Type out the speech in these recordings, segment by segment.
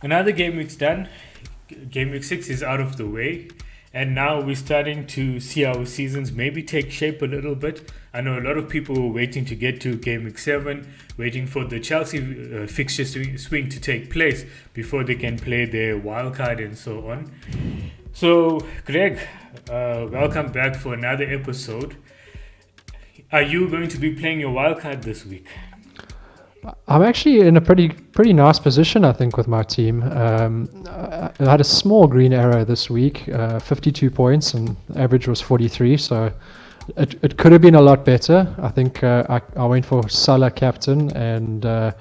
Another game week's done. Game week 6 is out of the way. And now we're starting to see our seasons maybe take shape a little bit. I know a lot of people were waiting to get to game week 7, waiting for the Chelsea fixture swing to take place before they can play their wild card and so on. So, Greg, welcome back for another episode. Are you going to be playing your wild card this week? I'm actually in a pretty nice position, I think, with my team. I had a small green arrow this week, 52 points, and the average was 43. So it could have been a lot better. I think I went for Salah captain, and I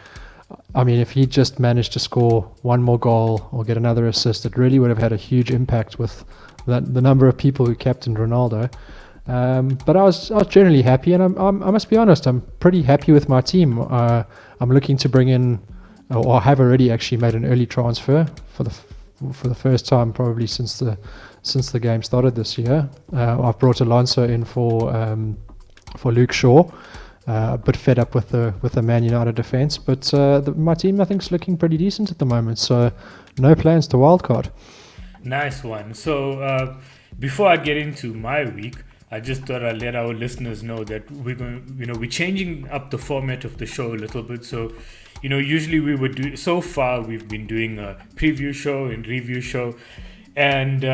mean, if he just managed to score one more goal or get another assist, it really would have had a huge impact with the number of people who captained Ronaldo. But I was generally happy, and I must be honest, I'm pretty happy with my team. I'm looking to bring in, or I have already actually made an early transfer for the first time probably since the game started this year. I've brought Alonso in for Luke Shaw. A bit fed up with the Man United defense, but my team I think is looking pretty decent at the moment. So no plans to wildcard. Nice one. So before I get into my week, I just thought I'd let our listeners know that we're changing up the format of the show a little bit. So, usually we would do, so far we've been doing a preview show and review show. And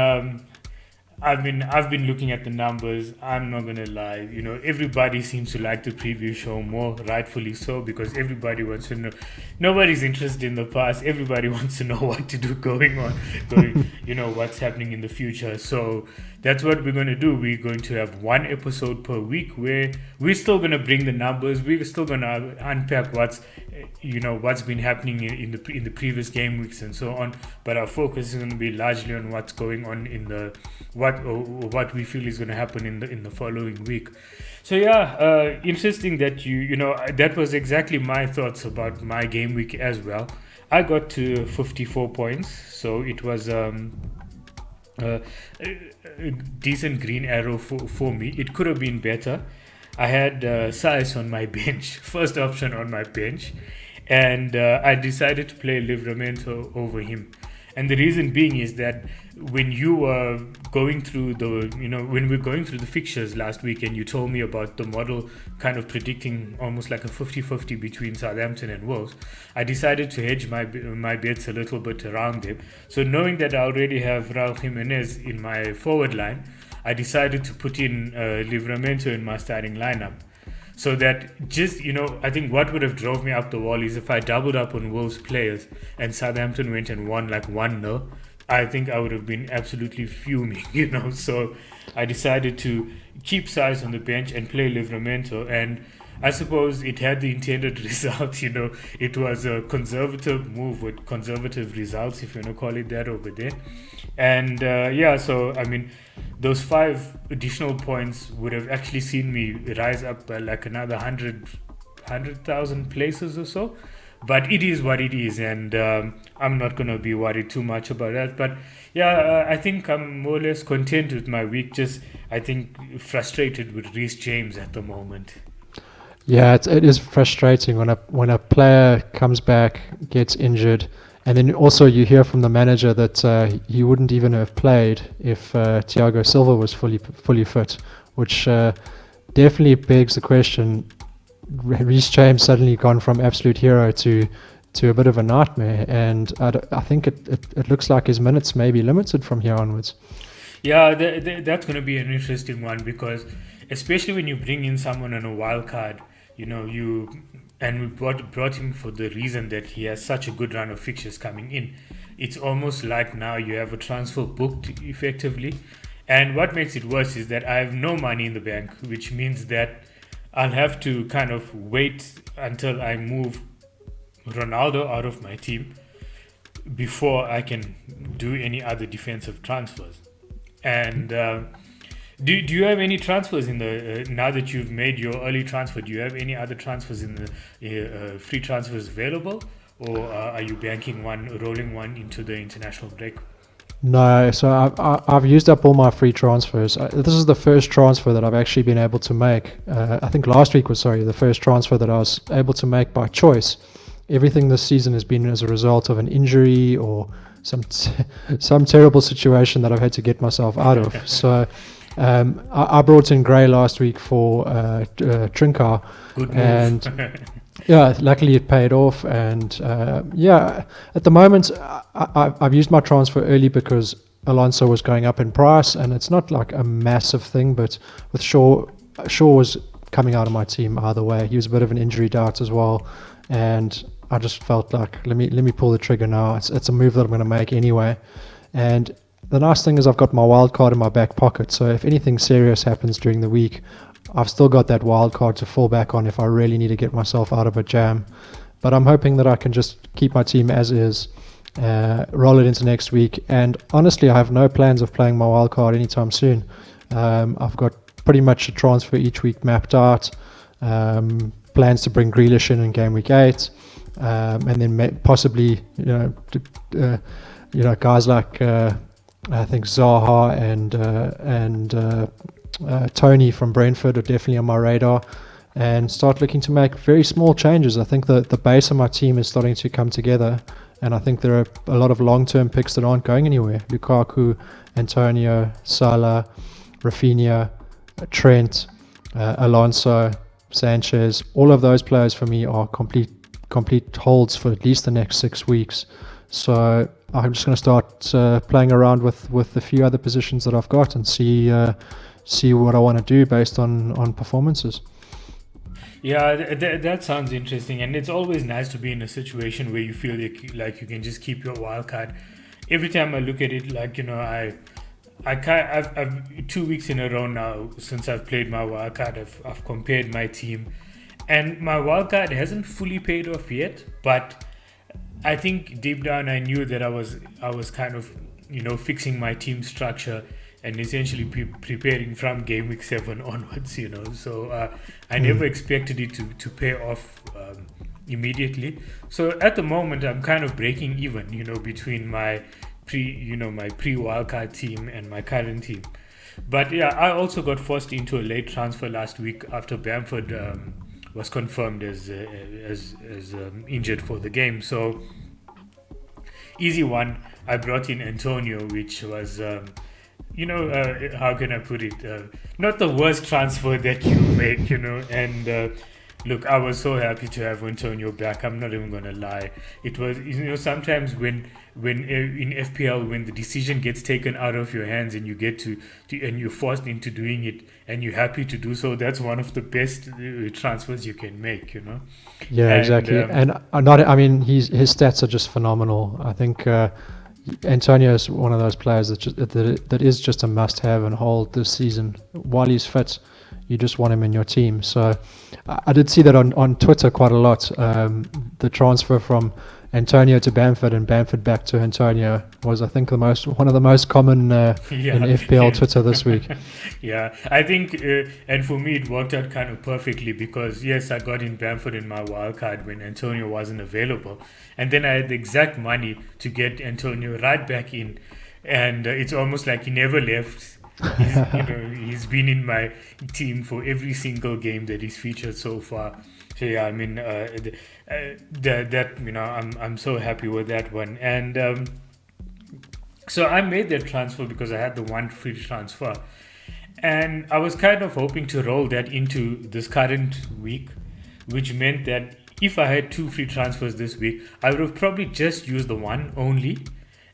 I've been looking at the numbers. I'm not gonna lie. Everybody seems to like the preview show more, rightfully so, because everybody wants to know. Nobody's interested in the past. Everybody wants to know what to do what's happening in the future. So that's what we're gonna do. We're going to have one episode per week where we're still gonna bring the numbers. We're still gonna unpack what's been happening in the previous game weeks and so on. But our focus is going to be largely on what's going on in the what we feel is going to happen in the following week. So interesting that that was exactly my thoughts about my game week as well. I got to 54 points, so it was a decent green arrow for me. It could have been better. I had Size on my bench, first option on my bench, and I decided to play Livramento over him. And the reason being is that when you were going through when we were going through the fixtures last week and you told me about the model kind of predicting almost like a 50-50 between Southampton and Wolves, I decided to hedge my bets a little bit around them. So knowing that I already have Raul Jimenez in my forward line, I decided to put in Livramento in my starting lineup. So that I think what would have drove me up the wall is if I doubled up on Wolves players and Southampton went and won like 1-0, I think I would have been absolutely fuming, So I decided to keep Size on the bench and play Livramento, and I suppose it had the intended result. It was a conservative move with conservative results, if you want to call it that, over there. And so I mean, those 5 additional points would have actually seen me rise up by like another 100,000 places or so. But it is what it is, and I'm not going to be worried too much about that. But I think I'm more or less content with my week. Just, I think, frustrated with Reece James at the moment. Yeah, it is frustrating when a player comes back, gets injured, and then also you hear from the manager that he wouldn't even have played if Thiago Silva was fully fit, which definitely begs the question: Reece James suddenly gone from absolute hero to a bit of a nightmare, and I think it looks like his minutes may be limited from here onwards. Yeah, that's going to be an interesting one, because especially when you bring in someone on a wild card, we brought him for the reason that he has such a good run of fixtures coming in. It's almost like now you have a transfer booked effectively, and what makes it worse is that I have no money in the bank, which means that I'll have to kind of wait until I move Ronaldo out of my team before I can do any other defensive transfers. And do you have any transfers in the now that you've made your early transfer? Do you have any other transfers in the free transfers available, or are you rolling one into the international break? No, so I've used up all my free transfers. This is the first transfer that I've actually been able to make. I think last week was the first transfer that I was able to make by choice. everything this season has been as a result of an injury or some terrible situation that I've had to get myself out of. So I brought in Gray last week for Trinkar. Good move. And yeah, luckily it paid off. And yeah, at the moment, I've used my transfer early because Alonso was going up in price, and it's not like a massive thing, but with Shaw was coming out of my team either way. He was a bit of an injury doubt as well, and I just felt like let me pull the trigger now. It's a move that I'm going to make anyway. And the nice thing is I've got my wild card in my back pocket, so if anything serious happens during the week, I've still got that wild card to fall back on if I really need to get myself out of a jam. But I'm hoping that I can just keep my team as is, roll it into next week. And honestly, I have no plans of playing my wild card anytime soon. I've got pretty much a transfer each week mapped out. Plans to bring Grealish in game week 8, and then possibly guys like I think Zaha and Tony from Brentford are definitely on my radar, and start looking to make very small changes. I think the base of my team is starting to come together, and I think there are a lot of long-term picks that aren't going anywhere. Lukaku, Antonio, Salah, Rafinha, Trent, Alonso, Sanchez. All of those players for me are complete holds for at least the next 6 weeks. So I'm just going to start playing around with the few other positions that I've got and see what I want to do based on performances. Yeah, that sounds interesting, and it's always nice to be in a situation where you feel like you can just keep your wild card. Every time I look at it, like I've 2 weeks in a row now since I've played my wild card. I've compared my team, and my wild card hasn't fully paid off yet. But I think deep down I knew that I was kind of fixing my team structure and essentially preparing from game week 7 onwards. So I never expected it to pay off immediately. So at the moment I'm kind of breaking even, between my pre-wildcard team and my current team. But yeah, I also got forced into a late transfer last week after Bamford was confirmed as injured for the game. So easy one. I brought in Antonio, which was how can I put it? Not the worst transfer that you make, and look, I was so happy to have Antonio back. I'm not even going to lie. It was, sometimes when in FPL, when the decision gets taken out of your hands and you get to and you're forced into doing it and you're happy to do so, that's one of the best transfers you can make, Yeah, exactly. And his stats are just phenomenal. I think Antonio is one of those players that is just a must-have and hold this season. While he's fit, you just want him in your team. So I did see that on Twitter quite a lot. The transfer from Antonio to Bamford and Bamford back to Antonio was, I think, one of the most common in FPL Twitter this week. Yeah, I think, and for me, it worked out kind of perfectly because, yes, I got in Bamford in my wildcard when Antonio wasn't available. And then I had the exact money to get Antonio right back in. And it's almost like he never left. He's been in my team for every single game that he's featured so far. So yeah, I mean, I'm so happy with that one. And so I made that transfer because I had the one free transfer, and I was kind of hoping to roll that into this current week, which meant that if I had 2 free transfers this week, I would have probably just used the one only,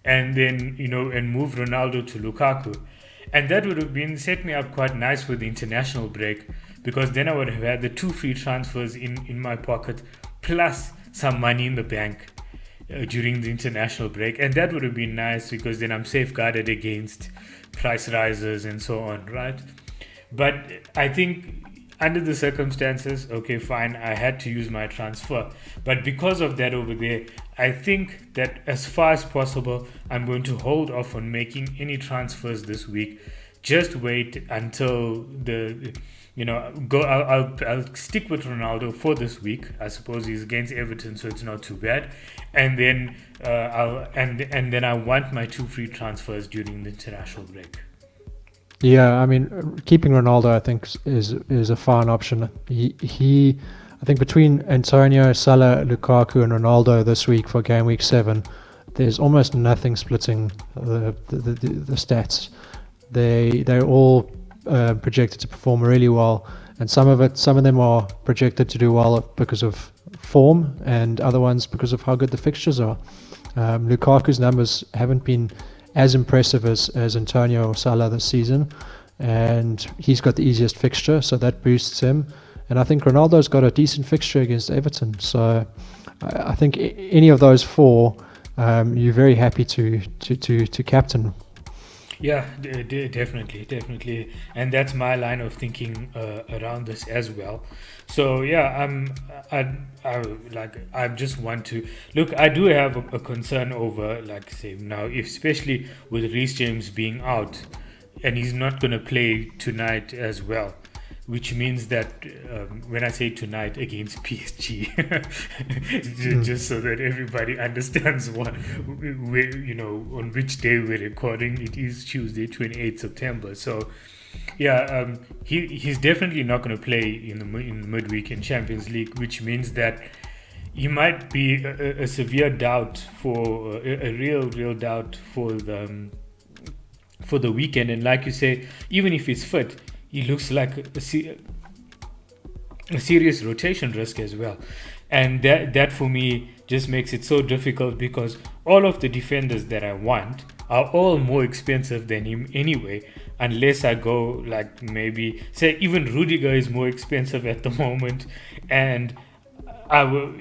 and then and move Ronaldo to Lukaku. And that would have been set me up quite nice for the international break, because then I would have had the 2 free transfers in my pocket plus some money in the bank during the international break. And that would have been nice because then I'm safeguarded against price rises and so on, right? But I think under the circumstances, okay, fine, I had to use my transfer. But because of that over there, I think that as far as possible, I'm going to hold off on making any transfers this week. Just wait until I'll stick with Ronaldo for this week. I suppose he's against Everton, so it's not too bad. And then then I want my 2 free transfers during the international break. Yeah, I mean, keeping Ronaldo, I think, is a fine option. I think between Antonio, Salah, Lukaku, and Ronaldo this week for game week 7, there's almost nothing splitting the stats. They're all projected to perform really well, and some of them are projected to do well because of form, and other ones because of how good the fixtures are. Lukaku's numbers haven't been as impressive as Antonio or Salah this season, and he's got the easiest fixture, so that boosts him. And I think Ronaldo's got a decent fixture against Everton, so I think any of those four, you're very happy to captain. Yeah, definitely, and that's my line of thinking around this as well. So yeah, I just want to look. I do have a concern over, like, say now, especially with Reece James being out, and he's not going to play tonight as well, which means that when I say tonight against PSG, just so that everybody understands on which day we're recording, it is Tuesday, 28th September. So, yeah, he's definitely not going to play in the midweek in Champions League, which means that he might be a severe doubt for a real doubt for the weekend. And like you say, even if he's fit, he looks like a serious rotation risk as well. And that for me just makes it so difficult, because all of the defenders that I want are all more expensive than him anyway, unless I go like maybe say even Rudiger is more expensive at the moment, and I will,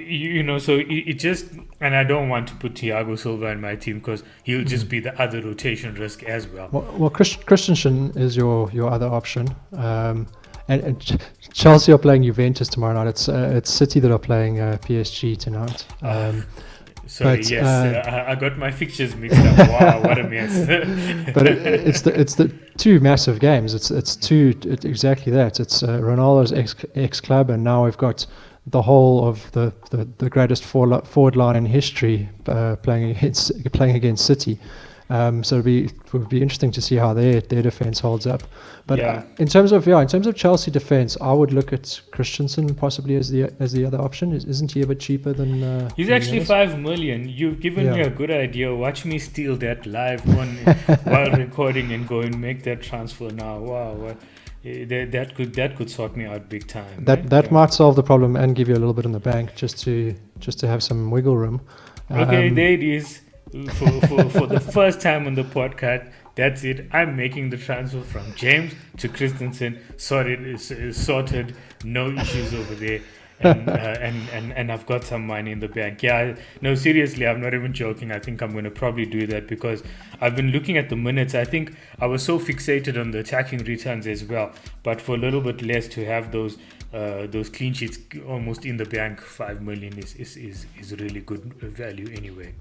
so it just, and I don't want to put Thiago Silva in my team because he'll just be the other rotation risk as well. Well, Christensen is your other option, and Chelsea are playing Juventus tomorrow night. It's City that are playing PSG tonight. Sorry, but, yes, I got my fixtures mixed up. Wow, what a mess! But it's the two massive games. It's exactly that. It's Ronaldo's ex club, and now we've got the whole of the greatest forward line in history playing against City. So it would be interesting to see how their defense holds up. But in terms of Chelsea defense, I would look at Christensen possibly as the other option. Isn't he a bit cheaper than? He's actually 5 million. You've given me a good idea. Watch me steal that live while recording and go and make that transfer now. Wow. That could sort me out big time. That might solve the problem and give you a little bit in the bank just to have some wiggle room. Okay, there it is. For the first time on the podcast, that's it. I'm making the transfer from James to Christensen. Sorted. No issues over there. And I've got some money in the bank. Yeah, no, seriously, I'm not even joking. I think I'm going to probably do that because I've been looking at the minutes. I think I was so fixated on the attacking returns as well. But for a little bit less to have those clean sheets almost in the bank, 5 million is really good value anyway.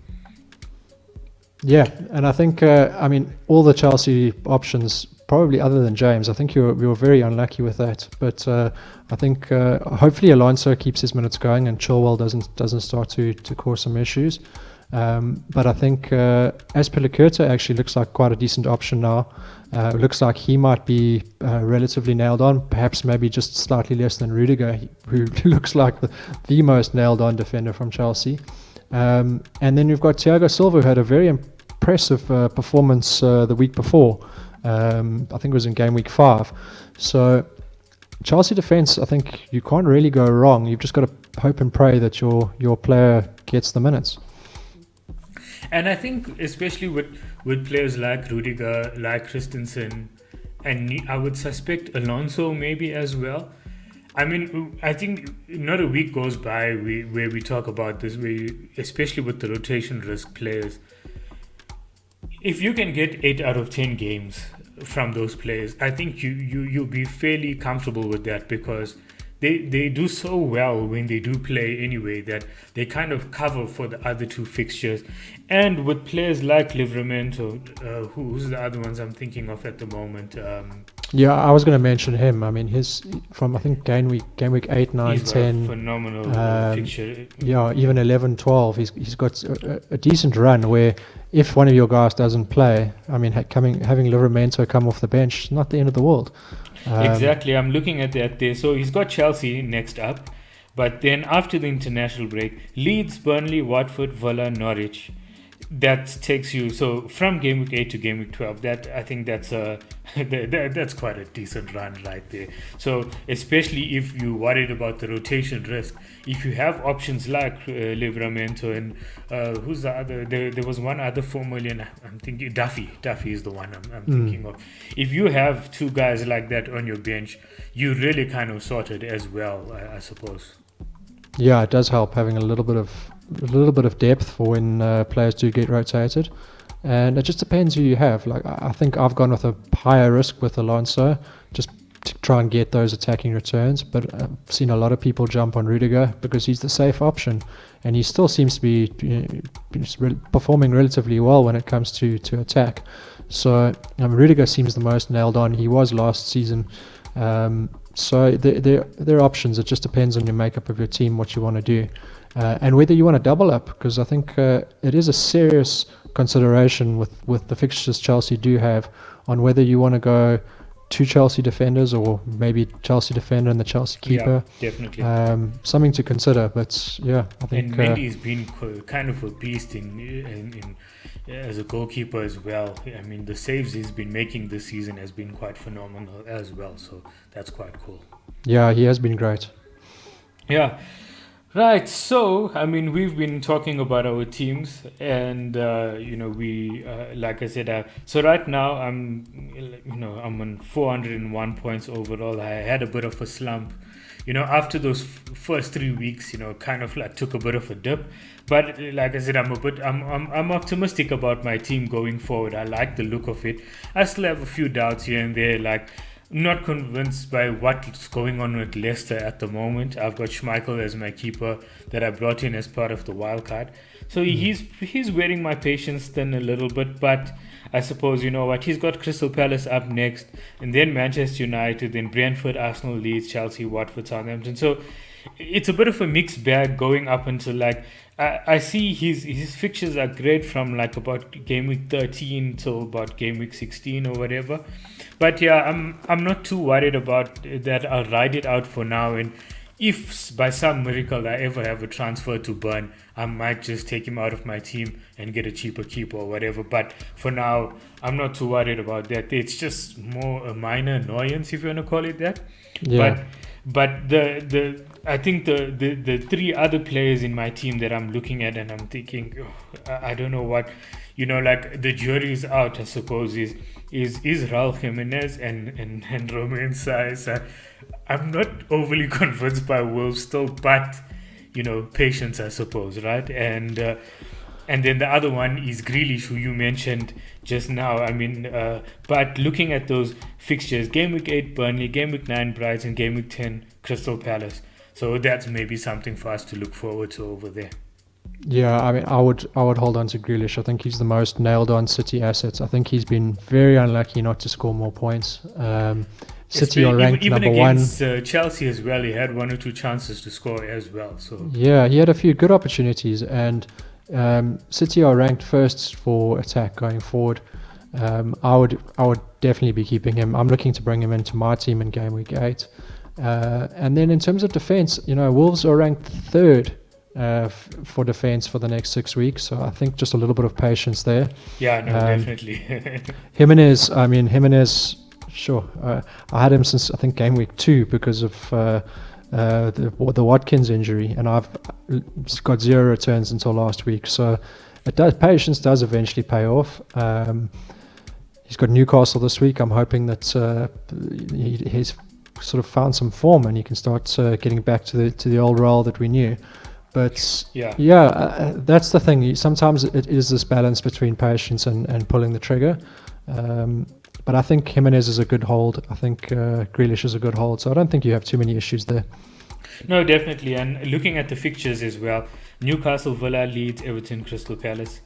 Yeah, and I think all the Chelsea options, probably other than James, I think you were very unlucky with that. But I think hopefully Alonso keeps his minutes going and Chilwell doesn't start to cause some issues. But I think Azpilicueta actually looks like quite a decent option now. Looks like he might be relatively nailed on, perhaps maybe just slightly less than Rudiger, who looks like the most nailed on defender from Chelsea. And then you've got Thiago Silva, who had a very impressive performance the week before. I think it was in game week 5. So Chelsea defense, I think you can't really go wrong. You've just got to hope and pray that your player gets the minutes. And I think especially with players like Rudiger, like Christensen, and I would suspect Alonso maybe as well. I mean, I think not a week goes by where we talk about this, especially with the rotation risk players. If you can get 8 out of 10 games from those players, I think you'll be fairly comfortable with that, because they do so well when they do play anyway that they kind of cover for the other two fixtures. And with players like Livramento, who's the other ones I'm thinking of at the moment? Yeah, I was going to mention him. I mean, his from I think game week 8, 9, he's 10, a phenomenal fixture. Yeah, even 11, 12. He's got a decent run where if one of your guys doesn't play, I mean, having Livramento come off the bench, not the end of the world. Exactly, I'm looking at that there. So he's got Chelsea next up, But then after the international break, Leeds, Burnley, Watford, Villa, Norwich. That takes you so from game week 8 to game week 12. That I think that's a that's quite a decent run right there. So especially if you're worried about the rotation risk, if you have options like Livramento and who's the other? There was one other 4 million. I'm thinking Duffy. Duffy is the one I'm thinking of. If you have two guys like that on your bench, you really kind of sorted as well, I suppose. Yeah, it does help having a little bit of depth for when players do get rotated, and it just depends who you have. Like I think I've gone with a higher risk with Alonso, just to try and get those attacking returns. But I've seen a lot of people jump on Rudiger because he's the safe option, and he still seems to be performing relatively well when it comes to attack. So Rudiger seems the most nailed on. He was last season. So there are options. It just depends on your makeup of your team, what you want to do, and whether you want to double up. Because I think it is a serious consideration with the fixtures Chelsea do have on whether you want to go two Chelsea defenders or maybe Chelsea defender and the Chelsea keeper. Yeah, definitely. Something to consider. But yeah, I think. And Mendy's been kind of a beast in as a goalkeeper as well. I mean, the saves he's been making this season has been quite phenomenal as well. So that's quite cool. Yeah, he has been great. Yeah. Right. So, I mean, we've been talking about our teams, and we, like I said, so right now I'm on 401 points overall. I had a bit of a slump, after those first 3 weeks, kind of like took a bit of a dip. But like I said, I'm optimistic about my team going forward. I like the look of it. I still have a few doubts here and there, like not convinced by what's going on with Leicester at the moment. I've got Schmeichel as my keeper that I brought in as part of the wild card. So he's wearing my patience thin a little bit, but I suppose, you know what, he's got Crystal Palace up next, and then Manchester United, then Brentford, Arsenal, Leeds, Chelsea, Watford, Southampton. So it's a bit of a mixed bag going up until like I see his fixtures are great from like about game week 13 till about game week 16 or whatever. But yeah, I'm not too worried about that. I'll ride it out for now, and if by some miracle I ever have a transfer to burn, I might just take him out of my team and get a cheaper keeper or whatever. But for now, I'm not too worried about that. It's just more a minor annoyance, if you want to call it that. Yeah. But I think the three other players in my team that I'm looking at and I'm thinking, I don't know what, like the jury's out, I suppose, is Raul Jimenez and Romain Saez. I'm not overly convinced by Wolves still, but patience, I suppose, right? And then the other one is Grealish, who you mentioned just now. I mean, but looking at those fixtures, game week 8 Burnley, game week 9 Brighton, game week 10 Crystal Palace. So that's maybe something for us to look forward to over there. Yeah, I mean, I would hold on to Grealish. I think he's the most nailed on City assets. I think he's been very unlucky not to score more points. City are ranked even number one. Against Chelsea as well, he had one or two chances to score as well. So yeah, he had a few good opportunities, and City are ranked first for attack going forward. I would definitely be keeping him. I'm looking to bring him into my team in game week 8. And then in terms of defense, Wolves are ranked third for defense for the next 6 weeks. So I think just a little bit of patience there. Yeah, no, definitely. Jimenez, sure. I had him since I think game week 2 because of the Watkins injury, and I've got 0 returns until last week. So patience does eventually pay off. He's got Newcastle this week. I'm hoping that he's sort of found some form and he can start getting back to the old role that we knew. But that's the thing. Sometimes it is this balance between patience and pulling the trigger. But I think Jimenez is a good hold. I think Grealish is a good hold. So I don't think you have too many issues there. No, definitely. And looking at the fixtures as well, Newcastle, Villa, Leeds, Everton, Crystal Palace.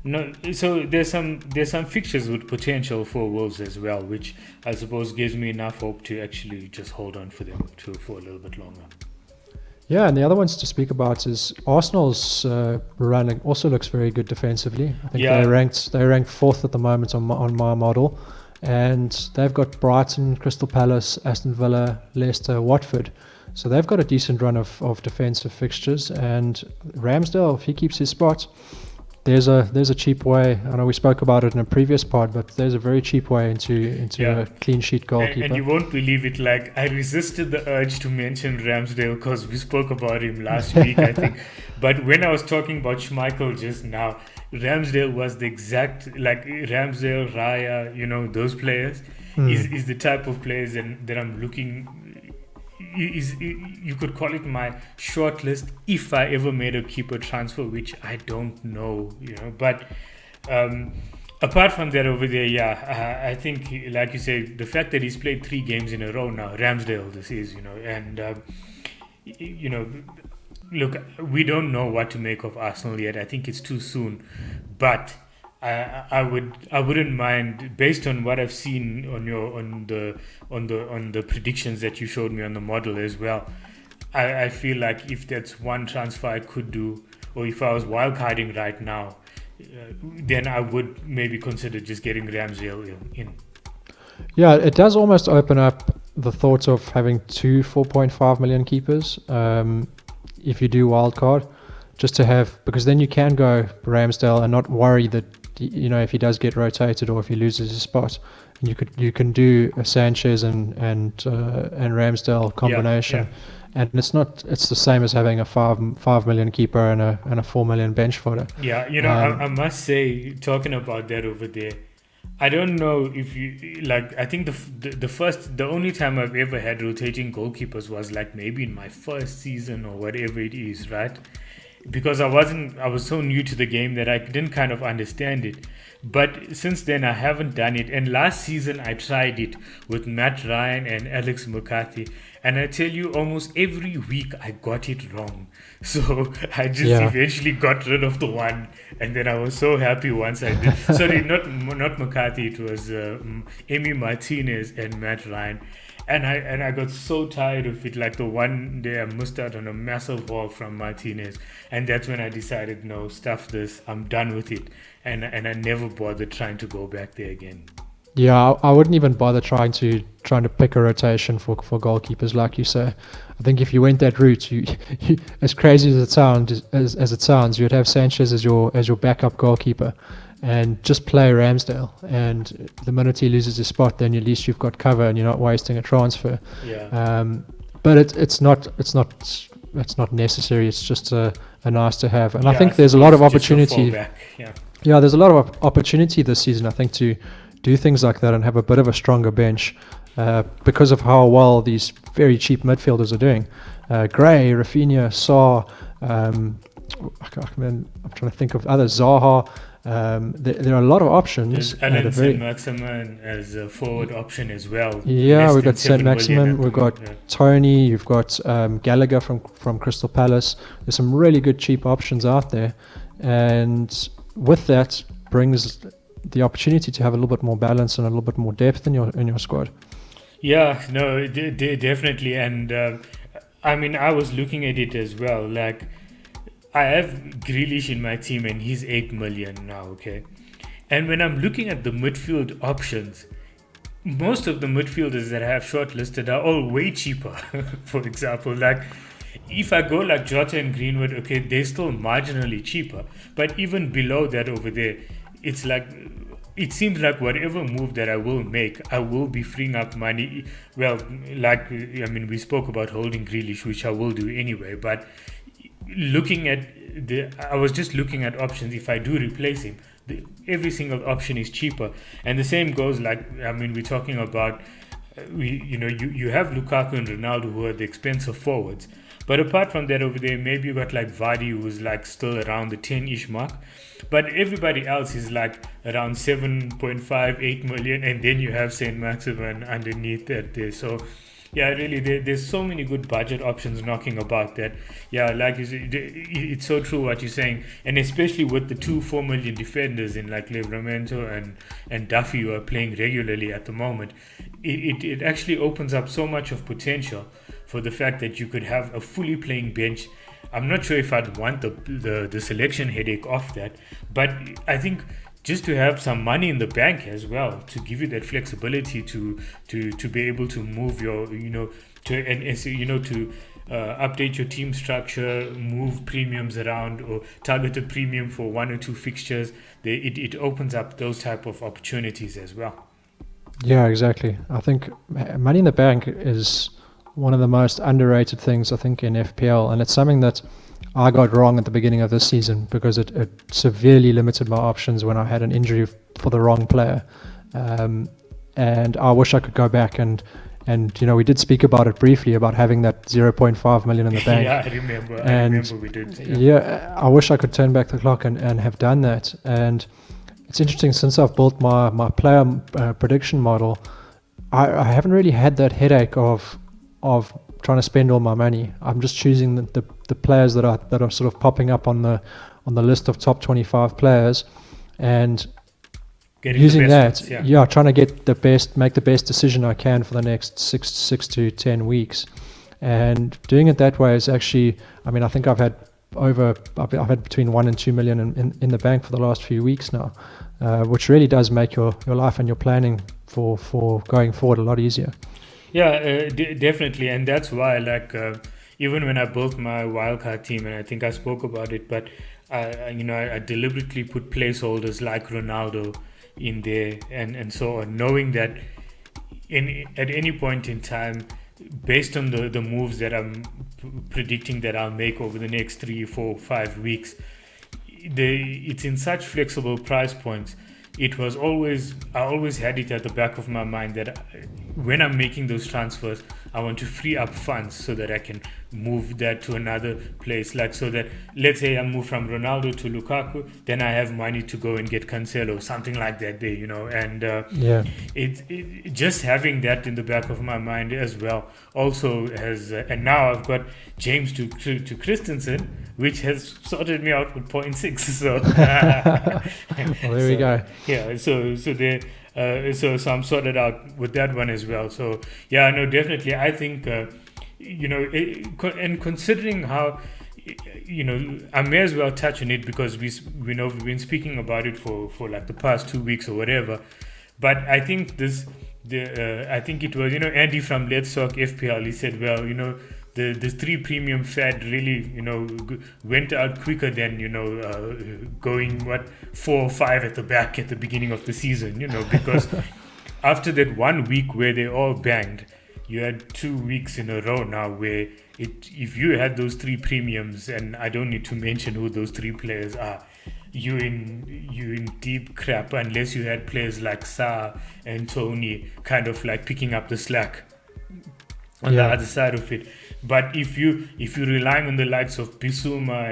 No, so there's some fixtures with potential for Wolves as well, which I suppose gives me enough hope to actually just hold on for them for a little bit longer. Yeah, and the other ones to speak about is Arsenal's run also looks very good defensively. I think they're ranked fourth at the moment on my model, and they've got Brighton, Crystal Palace, Aston Villa, Leicester, Watford. So they've got a decent run of defensive fixtures. And Ramsdale, if he keeps his spot, there's a cheap way. I know we spoke about it in a previous pod, but there's a very cheap way into a clean sheet goalkeeper. And you won't believe it. Like, I resisted the urge to mention Ramsdale because we spoke about him last week, I think. But when I was talking about Schmeichel just now, Ramsdale was the exact, like Ramsdale, Raya, those players is the type of players that I'm looking. You could call it my short list if I ever made a keeper transfer, which I don't know, But apart from that over there, I think, like you say, the fact that he's played 3 games in a row now, Ramsdale this is, and, look, we don't know what to make of Arsenal yet. I think it's too soon, but I wouldn't mind, based on what I've seen on the predictions that you showed me on the model as well. I feel like if that's one transfer I could do, or if I was wildcarding right now, then I would maybe consider just getting Ramsdale in. Yeah, it does almost open up the thought of having 2 4.5 million keepers if you do wildcard, just to have, because then you can go Ramsdale and not worry that if he does get rotated or if he loses his spot, you can do a Sanchez and Ramsdale combination. Yeah. And it's the same as having a 5 million keeper and a 4 million bench fodder. Yeah, I must say, talking about that over there, I don't know if you like. I think the only time I've ever had rotating goalkeepers was like maybe in my first season or whatever it is, right? Because I was so new to the game that I didn't kind of understand it. But since then I haven't done it. And last season I tried it with Matt Ryan and Alex McCarthy. And I tell you, almost every week I got it wrong. So I just eventually got rid of the one. And then I was so happy once I did. Sorry, not McCarthy. It was Emi Martinez and Matt Ryan. And I got so tired of it. Like the one day I missed out on a massive ball from Martinez. And that's when I decided, no, stuff this. I'm done with it. And I never bothered trying to go back there again. Yeah, I wouldn't even bother trying to pick a rotation for goalkeepers, like you say. I think if you went that route, you as crazy as it sounds, you'd have Sanchez as your backup goalkeeper, and just play Ramsdale. And the minute he loses his spot, then at least you've got cover and you're not wasting a transfer. Yeah. But it's not necessary. It's just a nice to have. And I think there's a lot of opportunity. Yeah, there's a lot of opportunity this season, I think, to do things like that and have a bit of a stronger bench because of how well these very cheap midfielders are doing. Gray, Rafinha, Saar, I'm trying to think of others, Zaha. There are a lot of options. There's Alan Saint-Maximin as a forward option as well. Yeah, we've got Saint-Maximin, we've got Tony, you've got Gallagher from Crystal Palace. There's some really good cheap options out there, and with that brings the opportunity to have a little bit more balance and a little bit more depth in your squad. Yeah, no, definitely. And I was looking at it as well. Like, I have Grealish in my team and he's 8 million now, okay? And when I'm looking at the midfield options, most of the midfielders that I have shortlisted are all way cheaper. For example, like, if I go like Jota and Greenwood, okay, they're still marginally cheaper. But even below that over there, it's like, it seems like whatever move that I will make, I will be freeing up money. Well, like, we spoke about holding Grealish, which I will do anyway. But I was just looking at options. If I do replace him, every single option is cheaper. And the same goes, like, we're talking about, you have Lukaku and Ronaldo who are the expensive forwards. But apart from that over there, maybe you got like Vardy, who's like still around the 10-ish mark. But everybody else is like around 7.5, 8 million. And then you have Saint-Maximin underneath that there. So, yeah, really, there's so many good budget options knocking about that. Yeah, like you said, it's so true what you're saying. And especially with the 4 million defenders in like Livramento and Duffy who are playing regularly at the moment, it actually opens up so much of potential for the fact that you could have a fully playing bench. I'm not sure if I'd want the selection headache off that, but I think just to have some money in the bank as well, to give you that flexibility to be able to move your, to update your team structure, move premiums around, or target a premium for one or two fixtures. It opens up those type of opportunities as well. Yeah, exactly. I think money in the bank is one of the most underrated things, I think, in FPL, and it's something that I got wrong at the beginning of this season because it severely limited my options when I had an injury for the wrong player. And I wish I could go back and we did speak about it briefly about having that 0.5 million in the bank. Yeah, I remember we did. Yeah, I wish I could turn back the clock and have done that. And it's interesting, since I've built my player prediction model, I haven't really had that headache of trying to spend all my money. I'm just choosing the players that are sort of popping up on the list of top 25 players, and Getting using that, ones, trying to make the best decision I can for the next 6 to 10 weeks, and doing it that way is actually, I mean, I think I've had between 1 and 2 million in the bank for the last few weeks now, which really does make your life and your planning for going forward a lot easier. Yeah, definitely, and that's why, like, even when I built my wildcard team, and I think I spoke about it, but I deliberately put placeholders like Ronaldo in there and so on, knowing that at any point in time, based on the moves that I'm predicting that I'll make over the next 3, 4, 5 weeks, it's in such flexible price points. I always had it at the back of my mind that when I'm making those transfers, I want to free up funds so that I can move that to another place. Like, so that, let's say I move from Ronaldo to Lukaku, then I have money to go and get Cancelo, something like that there, and it just having that in the back of my mind as well also has, and now I've got James to Christensen, which has sorted me out with 0.6. So well, there we go. Yeah, so I'm sorted out with that one as well. So yeah, no, definitely, I think and considering how, I may as well touch on it because we know we've been speaking about it for like the past 2 weeks or whatever. But I think I think it was Andy from Let's Talk FPL. He said, well, the 3 premium fad really went out quicker than going 4 or 5 at the back at the beginning of the season, because after that 1 week where they all banged, you had 2 weeks in a row now where if you had those 3 premiums, and I don't need to mention who those 3 players are, you in deep crap unless you had players like Salah and Tony kind of like picking up the slack on the other side of it. But if you're relying on the likes of Bissouma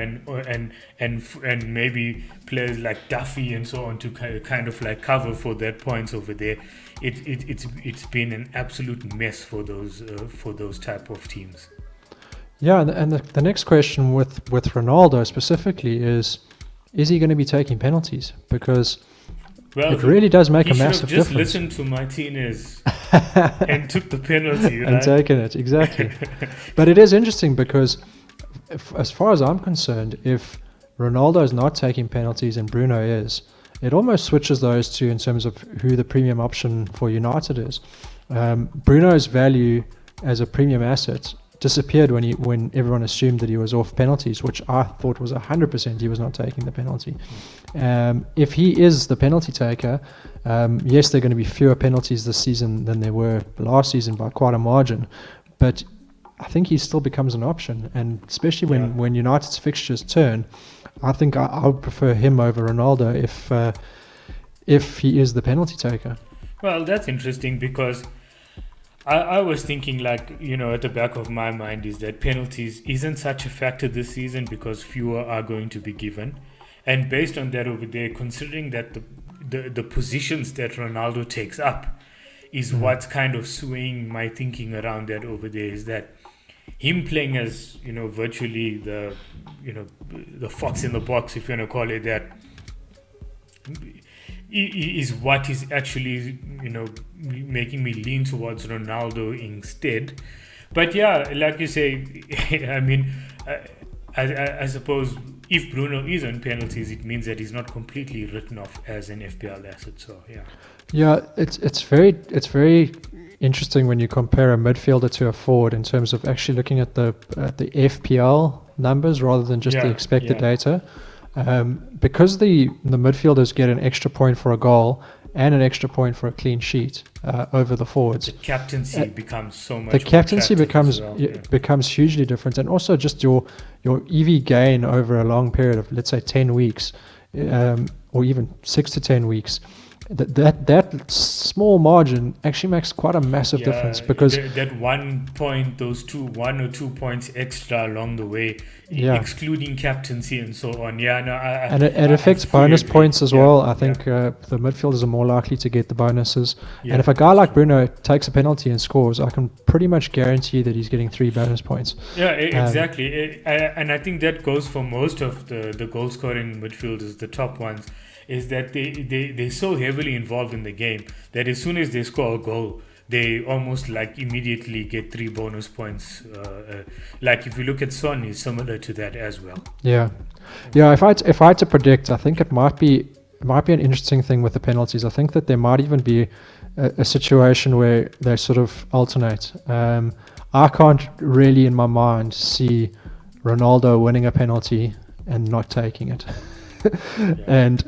and maybe players like Duffy and so on to kind of like cover for that points over there, it's been an absolute mess for those type of teams. Yeah, and the next question with Ronaldo specifically is he going to be taking penalties? Because it really does make a massive difference. Just listened to Martinez and took the penalty. And taken it, exactly. But it is interesting because, as far as I'm concerned, if Ronaldo is not taking penalties and Bruno is, it almost switches those two in terms of who the premium option for United is. Bruno's value as a premium asset disappeared when everyone assumed that he was off penalties, which I thought was 100% he was not taking the penalty. If he is the penalty taker, yes, there are going to be fewer penalties this season than there were last season by quite a margin, but I think he still becomes an option, and especially when United's fixtures turn, I think I would prefer him over Ronaldo if he is the penalty taker. Well, that's interesting because I was thinking, like, at the back of my mind is that penalties isn't such a factor this season because fewer are going to be given. And based on that over there, considering that the positions that Ronaldo takes up is what's kind of swaying my thinking around that over there, is that him playing as, virtually the fox in the box, if you want to call it that, is what is actually, making me lean towards Ronaldo instead. But yeah, like you say, I mean, I suppose if Bruno is on penalties, it means that he's not completely written off as an FPL asset. So yeah. Yeah, it's very interesting when you compare a midfielder to a forward in terms of actually looking at the FPL numbers rather than just the expected data. Because the midfielders get an extra point for a goal and an extra point for a clean sheet over the forwards. The captaincy becomes so much. The captaincy becomes well, becomes hugely different, and also just your EV gain over a long period of, let's say, 10 weeks, or even 6 to 10 weeks. That small margin actually makes quite a massive difference, because that 1 point, those 1 or 2 points extra along the way, excluding captaincy and so on. It affects bonus points as well. I think the midfielders are more likely to get the bonuses. And if a guy like Bruno takes a penalty and scores, I can pretty much guarantee that he's getting 3 bonus points. Yeah, exactly. And I think that goes for most of the goal scoring midfielders, the top ones, is that they're so heavily involved in the game that as soon as they score a goal, they almost like immediately get 3 bonus points. Like if you look at Son, he's similar to that as well. Yeah. If I had to predict, I think it might be an interesting thing with the penalties. I think that there might even be a situation where they sort of alternate. I can't really in my mind see Ronaldo winning a penalty and not taking it. And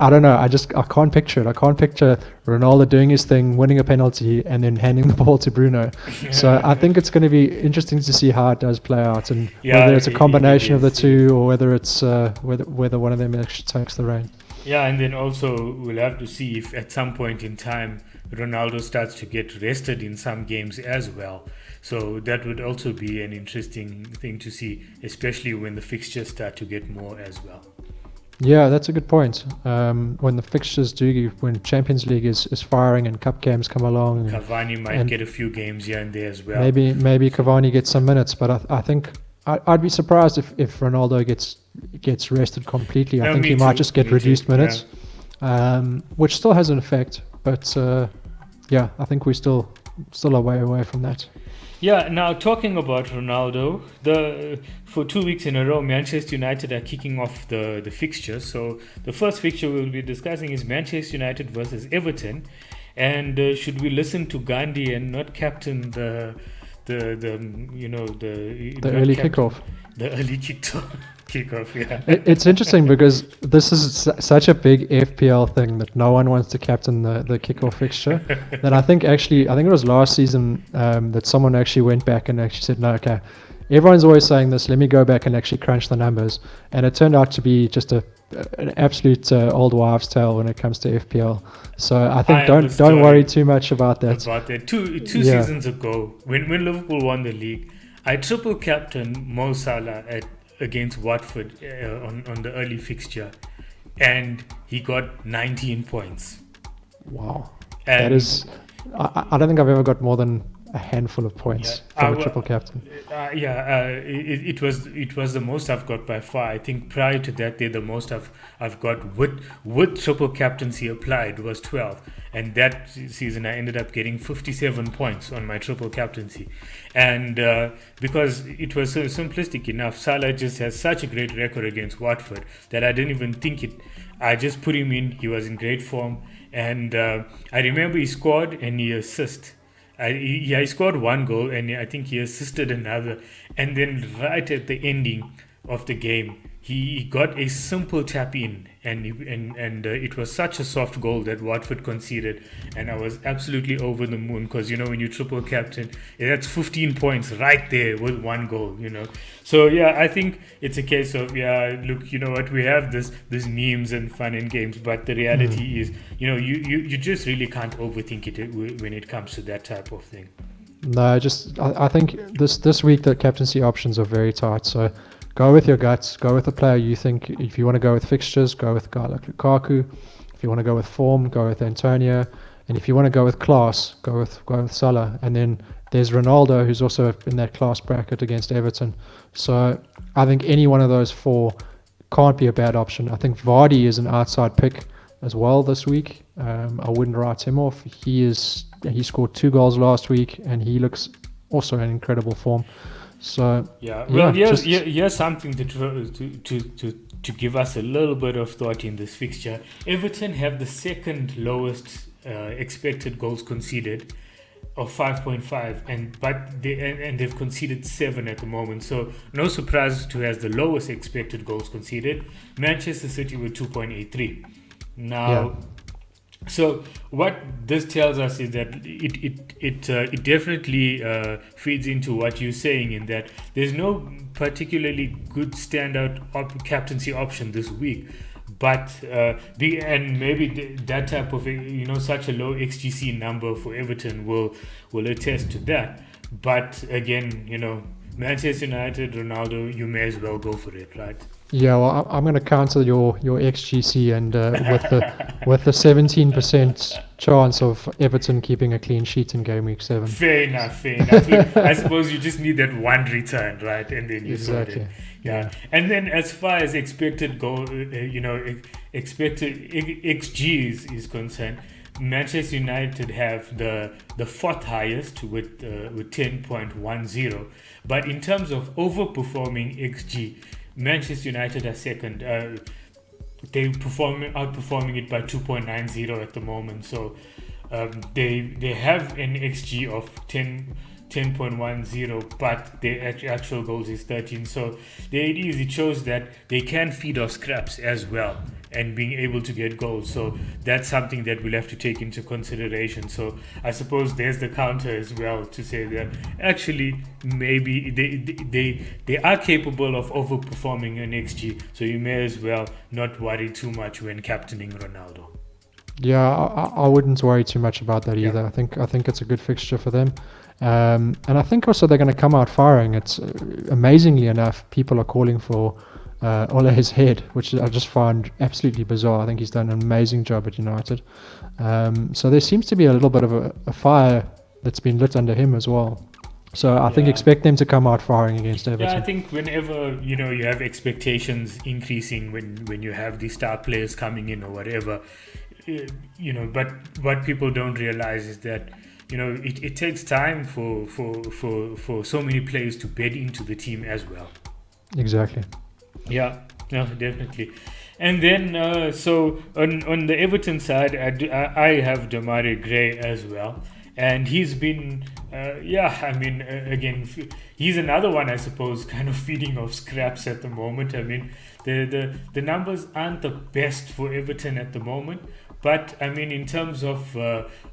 I don't know. I can't picture it. I can't picture Ronaldo doing his thing, winning a penalty, and then handing the ball to Bruno. So I think it's going to be interesting to see how it does play out, and whether it's a combination of the two, or whether it's whether one of them actually takes the reign. Yeah, and then also we'll have to see if at some point in time Ronaldo starts to get rested in some games as well. So that would also be an interesting thing to see, especially when the fixtures start to get more as well. Yeah, that's a good point. When the fixtures when Champions League is firing and cup games come along, Cavani might get a few games here and there as well. Maybe Cavani gets some minutes, but I think I'd be surprised if Ronaldo gets rested completely. I think he might just get reduced minutes, which still has an effect. But I think we're still a way away from that. Yeah, now talking about Ronaldo, for 2 weeks in a row, Manchester United are kicking off the fixtures. So the first fixture we'll be discussing is Manchester United versus Everton. And should we listen to Gandhi and not captain the early kickoff? The early kickoff, yeah. It's interesting because this is such a big FPL thing that no one wants to captain the kickoff fixture. That I think it was last season that someone actually went back and actually said, no, okay, everyone's always saying this, let me go back and actually crunch the numbers. And it turned out to be just an absolute old wives' tale when it comes to FPL. So I think don't worry too much about that. Two seasons ago, when Liverpool won the league, I triple captained Mo Salah against Watford on the early fixture, and he got 19 points. Wow. And that is... I don't think I've ever got more than a handful of points from a triple captain. It was the most I've got by far. I think prior to that, the most I've got with triple captaincy applied was 12, and that season I ended up getting 57 points on my triple captaincy, and because it was so simplistic enough, Salah just has such a great record against Watford that I didn't even think it. I just put him in. He was in great form, and I remember he scored and he assisted. He scored 1 goal and I think he assisted another, and then right at the ending of the game he got a simple tap in, and it was such a soft goal that Watford conceded, and I was absolutely over the moon because when you triple captain, that's 15 points right there with 1 goal. So I think it's a case of look, you know what, we have this memes and fun and games, but the reality is you just really can't overthink it when it comes to that type of thing. No, I think this week the captaincy options are very tight, so go with your guts. Go with the player you think. If you want to go with fixtures, go with a guy like Lukaku. If you want to go with form, go with Antonio. And if you want to go with class, go with Salah. And then there's Ronaldo, who's also in that class bracket against Everton. So I think any one of those 4 can't be a bad option. I think Vardy is an outside pick as well this week. I wouldn't write him off. He scored 2 goals last week, and he looks also in incredible form. So Yeah, yeah, well, just here's something to give us a little bit of thought in this fixture. Everton have the second lowest expected goals conceded of 5.5, and they've conceded 7 at the moment. So no surprise to has the lowest expected goals conceded. Manchester City with 2.83. yeah. Now, so what this tells us is that it definitely feeds into what you're saying, in that there's no particularly good standout captaincy option this week, but and maybe that type of such a low XGC number for Everton will attest to that. But again, Manchester United, Ronaldo, you may as well go for it, right? Yeah, well, I'm going to counter your XGC and with the 17% chance of Everton keeping a clean sheet in game week 7. Fair enough, fair enough. Look, I suppose you just need that one return, right? And then you sort Exactly. it. Yeah. And then as far as expected goal, expected XG is concerned, Manchester United have the fourth highest with 10.10. But in terms of overperforming XG, Manchester United are second. They outperforming it by 2.90 at the moment. So they have an XG of 10.10, but their actual goals is 13. So it shows that they can feed off scraps as well and being able to get goals. So that's something that we'll have to take into consideration. So I suppose there's the counter as well to say that actually maybe they are capable of overperforming an XG. So you may as well not worry too much when captaining Ronaldo. Yeah, I wouldn't worry too much about that Yeah. either. I think it's a good fixture for them. And I think also they're going to come out firing. It's amazingly enough, people are calling for Ole's head, which I just find absolutely bizarre. I think he's done an amazing job at United. So there seems to be a little bit of a fire that's been lit under him as well. So I think Yeah. expect them to come out firing against Yeah, I Everton. think whenever you have expectations increasing when you have these star players coming in or whatever, but what people don't realize is that it takes time for so many players to bed into the team as well. Exactly. Yeah, no, definitely. And then so on the Everton side, I have Demarai Gray as well, and he's been again, he's another one, I suppose, kind of feeding off scraps at the moment. I mean, the numbers aren't the best for Everton at the moment, but I mean, in terms of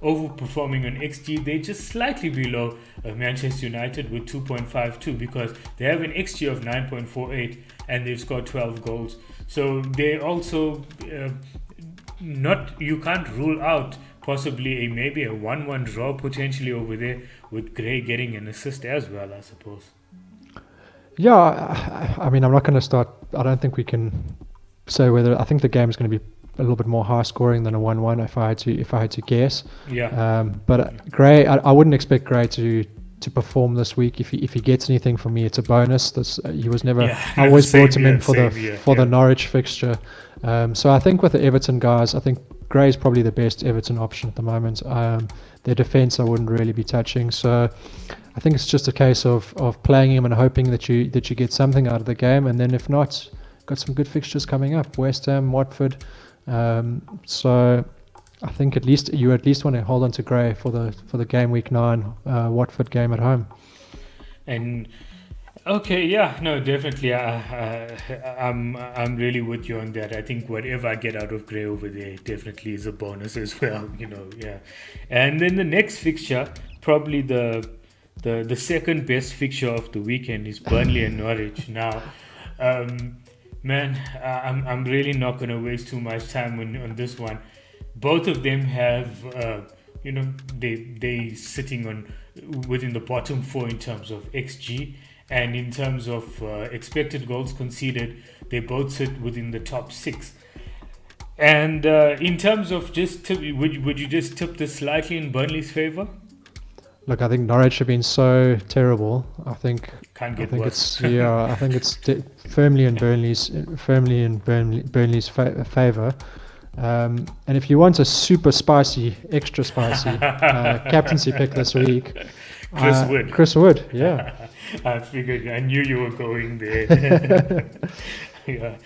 overperforming on XG, they're just slightly below Manchester United with 2.52, because they have an XG of 9.48 and they've scored 12 goals. So they also you can't rule out possibly maybe a 1-1 draw potentially over there, with Gray getting an assist as well, I suppose. Yeah, I mean, I'm not going to start. I don't think we can say whether. I think the game is going to be a little bit more high scoring than a 1-1 if I had to guess. Yeah. But Gray, I wouldn't expect Gray to perform this week. If he gets anything from me, it's a bonus. He was never. Yeah, I always same brought him here, in for same here, yeah. the Norwich fixture. So I think with the Everton guys, I think Gray is probably the best Everton option at the moment. Their defense I wouldn't really be touching. So I think it's just a case of playing him and hoping that you get something out of the game, and then if not, got some good fixtures coming up: West Ham, Watford. So I think you at least want to hold on to Gray for the game week 9 Watford game at home. And okay, yeah, no, definitely. I'm really with you on that. I think whatever I get out of Gray over there definitely is a bonus as well. Yeah. And then the next fixture, probably the second best fixture of the weekend, is Burnley and Norwich. Now, man, I'm really not going to waste too much time on this one. Both of them have, they sitting within the bottom 4 in terms of XG, and in terms of expected goals conceded, they both sit within the top 6. And in terms of just would you just tip this slightly in Burnley's favor? Look, I think Norwich have been so terrible. I think worse. I think it's firmly in Burnley's favor. And if you want a super spicy, extra spicy captaincy pick this week, Chris Wood. Chris Wood, yeah. I figured, I knew you were going there. Yeah,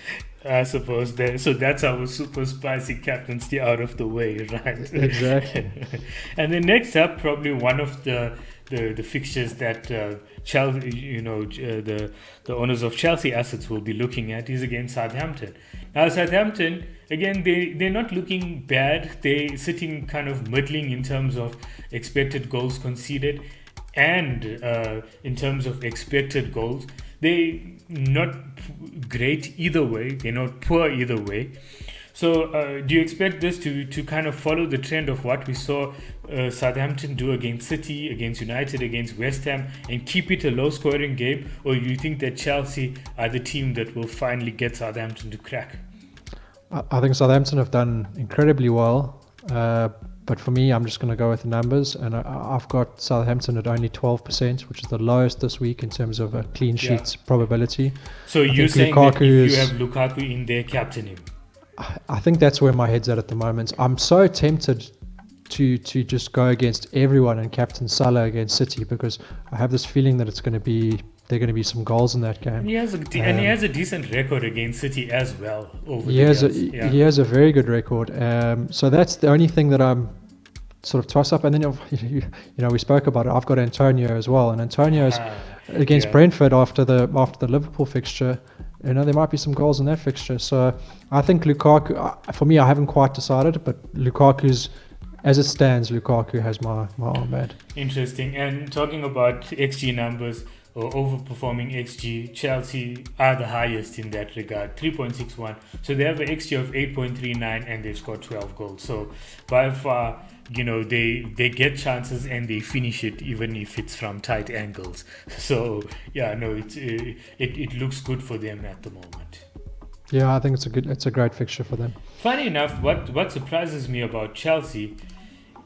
I suppose that. So that's our super spicy captaincy out of the way, right? Exactly. And then next up, probably one of the fixtures that Chelsea, the owners of Chelsea assets will be looking at is against Southampton. Now, Southampton, again, they're not looking bad. They're sitting kind of middling in terms of expected goals conceded and in terms of expected goals. They're not great either way. They're not poor either way. So do you expect this to kind of follow the trend of what we saw Southampton do against City, against United, against West Ham, and keep it a low-scoring game? Or do you think that Chelsea are the team that will finally get Southampton to crack? I think Southampton have done incredibly well. But for me, I'm just going to go with the numbers. And I've got Southampton at only 12%, which is the lowest this week in terms of a clean sheets probability. So you're saying that if you have Lukaku in there, captain him? I think that's where my head's at the moment. I'm so tempted to just go against everyone and captain Salah against City, because I have this feeling that there are going to be some goals in that game. And he has a decent record against City as well. He has a very good record. So that's the only thing that I'm sort of toss up. And then we spoke about it. I've got Antonio as well, and Antonio's against Brentford after the Liverpool fixture. There might be some goals in that fixture. So I think Lukaku, for me, I haven't quite decided, but Lukaku's, as it stands, Lukaku has my armband. Interesting. And talking about XG numbers or overperforming XG, Chelsea are the highest in that regard, 3.61. So they have an XG of 8.39 and they've scored 12 goals. So by far, they get chances and they finish it even if it's from tight angles. So it looks good for them at the moment. Yeah, I think it's a great fixture for them. Funny enough, what surprises me about Chelsea,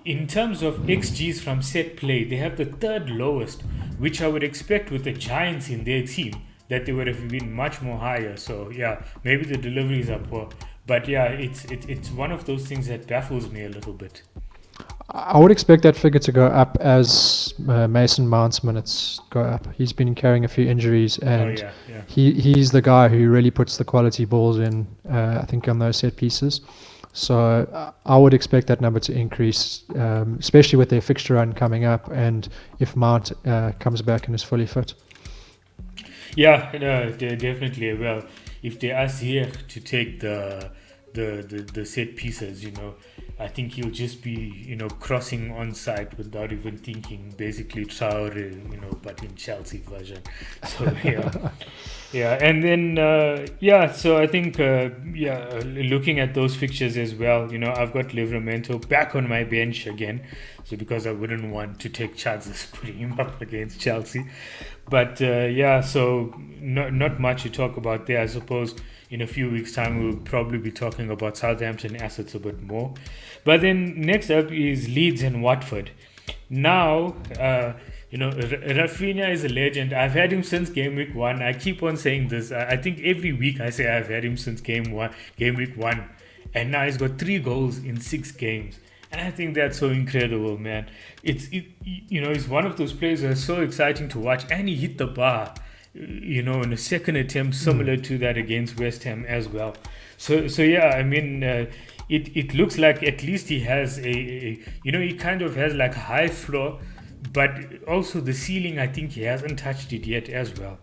in terms of XGs from set play, they have the third lowest, which I would expect with the Giants in their team that they would have been much more higher. So maybe the deliveries are poor, but it's one of those things that baffles me a little bit. I would expect that figure to go up as Mason Mount's minutes go up. He's been carrying a few injuries, and he's the guy who really puts the quality balls in, I think, on those set pieces. So I would expect that number to increase, especially with their fixture run coming up, and if Mount comes back and is fully fit. Yeah, they definitely will. If they ask here to take the set pieces, I think he'll just be, crossing on site without even thinking, basically Traore, but in Chelsea version. So, and then, so I think, looking at those fixtures as well, I've got Livramento back on my bench again. So because I wouldn't want to take chances putting him up against Chelsea. But, so not much to talk about there, I suppose. In a few weeks' time, we'll probably be talking about Southampton assets a bit more. But then next up is Leeds and Watford. Now, Rafinha is a legend. I've had him since Gameweek 1. I keep on saying this. I think every week I say I've had him since Gameweek 1. And now he's got 3 goals in 6 games. And I think that's so incredible, man. He's one of those players that's so exciting to watch. And he hit the bar, in a second attempt similar to that against West Ham as well. So it looks like at least he has he kind of has like a high floor, but also the ceiling, I think he hasn't touched it yet as well.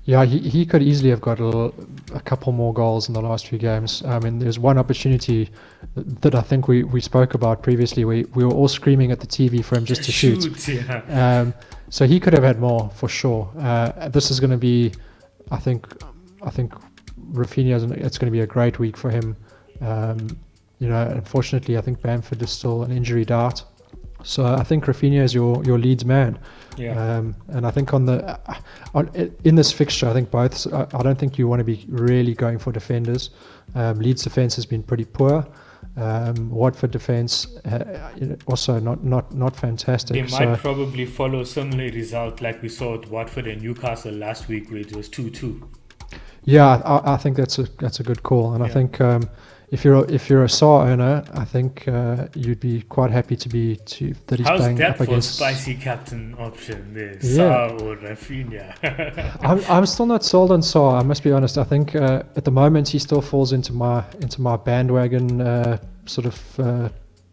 Yeah, he could easily have got a couple more goals in the last few games. I mean, there's one opportunity that I think we spoke about previously. We were all screaming at the TV for him just to shoot. Yeah. So he could have had more for sure. This is going to be, I think Rafinha, it's going to be a great week for him. Unfortunately, I think Bamford is still an injury dart. So I think Rafinha is your Leeds man. Yeah. And I think in this fixture, I think both. I don't think you want to be really going for defenders. Leeds defense has been pretty poor. Watford defense also not fantastic. They might probably follow a similar result like we saw at Watford and Newcastle last week, where it was 2-2. Yeah, I think that's a good call, and I think if you're a Saar owner, I think you'd be quite happy that he's How's playing that up for a against. spicy captain option there? Yeah, Salah or Rafinha? I'm still not sold on Saar. I must be honest. I think at the moment he still falls into my bandwagon sort of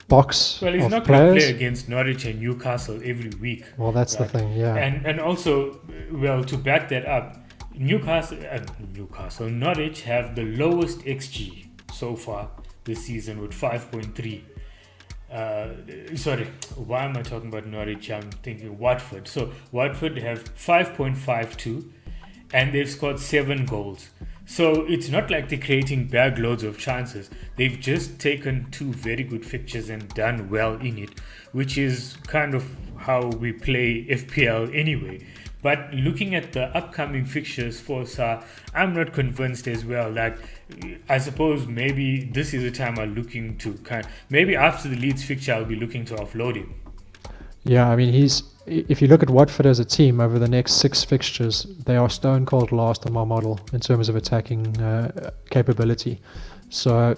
box Well, he's of not going to play players. against Norwich and Newcastle every week, Well, that's the right? thing. Yeah. And also, well, to back that up, Norwich have the lowest XG so far this season with 5.3. Sorry, why am I talking about Norwich? I'm thinking Watford. So Watford have 5.52 and they've scored 7 goals. So it's not like they're creating bag loads of chances. They've just taken 2 very good fixtures and done well in it, which is kind of how we play FPL anyway. But looking at the upcoming fixtures for Sa, I'm not convinced as well. Like, I suppose maybe this is the time I'm looking to maybe after the Leeds fixture, I'll be looking to offload him. Yeah, I mean, if you look at Watford as a team over the next 6 fixtures, they are stone cold last on my model in terms of attacking capability. So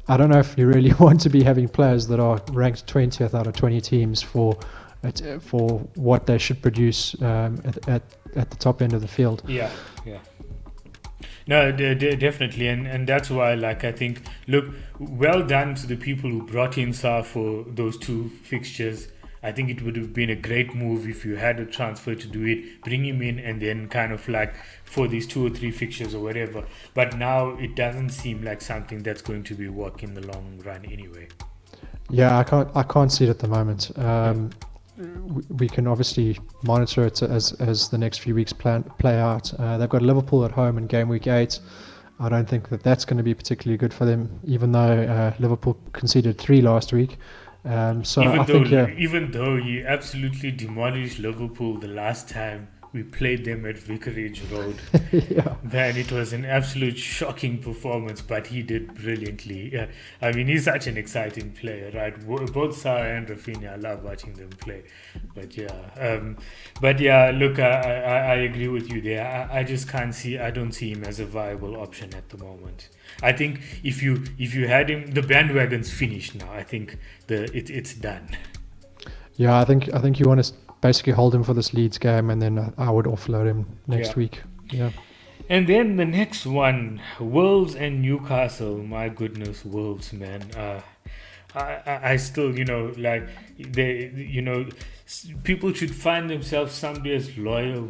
I don't know if you really want to be having players that are ranked 20th out of 20 teams for what they should produce at the top end of the field. Yeah, yeah. No, definitely, and that's why, like, I think, look, well done to the people who brought in Sa for those 2 fixtures. I think it would have been a great move if you had a transfer to do it, bring him in, and then kind of like for these 2 or 3 fixtures or whatever. But now it doesn't seem like something that's going to be work in the long run anyway. Yeah, I can't see it at the moment. We can obviously monitor it as the next few weeks play out. They've got Liverpool at home in Gameweek 8. I don't think that's going to be particularly good for them, even though Liverpool conceded 3 last week. So Even though he absolutely demolished Liverpool the last time we played them at Vicarage Road, yeah. man, it was an absolute shocking performance, but he did brilliantly. Yeah. I mean, he's such an exciting player, right? Both Salah and Rafinha, I love watching them play. But yeah, look, I agree with you there. I just I don't see him as a viable option at the moment. I think if you had him, the bandwagon's finished now. I think it's done. Yeah, I think you want to basically hold him for this Leeds game, and then I would offload him next week. Yeah. And then the next one, Wolves and Newcastle. My goodness, Wolves, man. I still, like people should find themselves somebody as loyal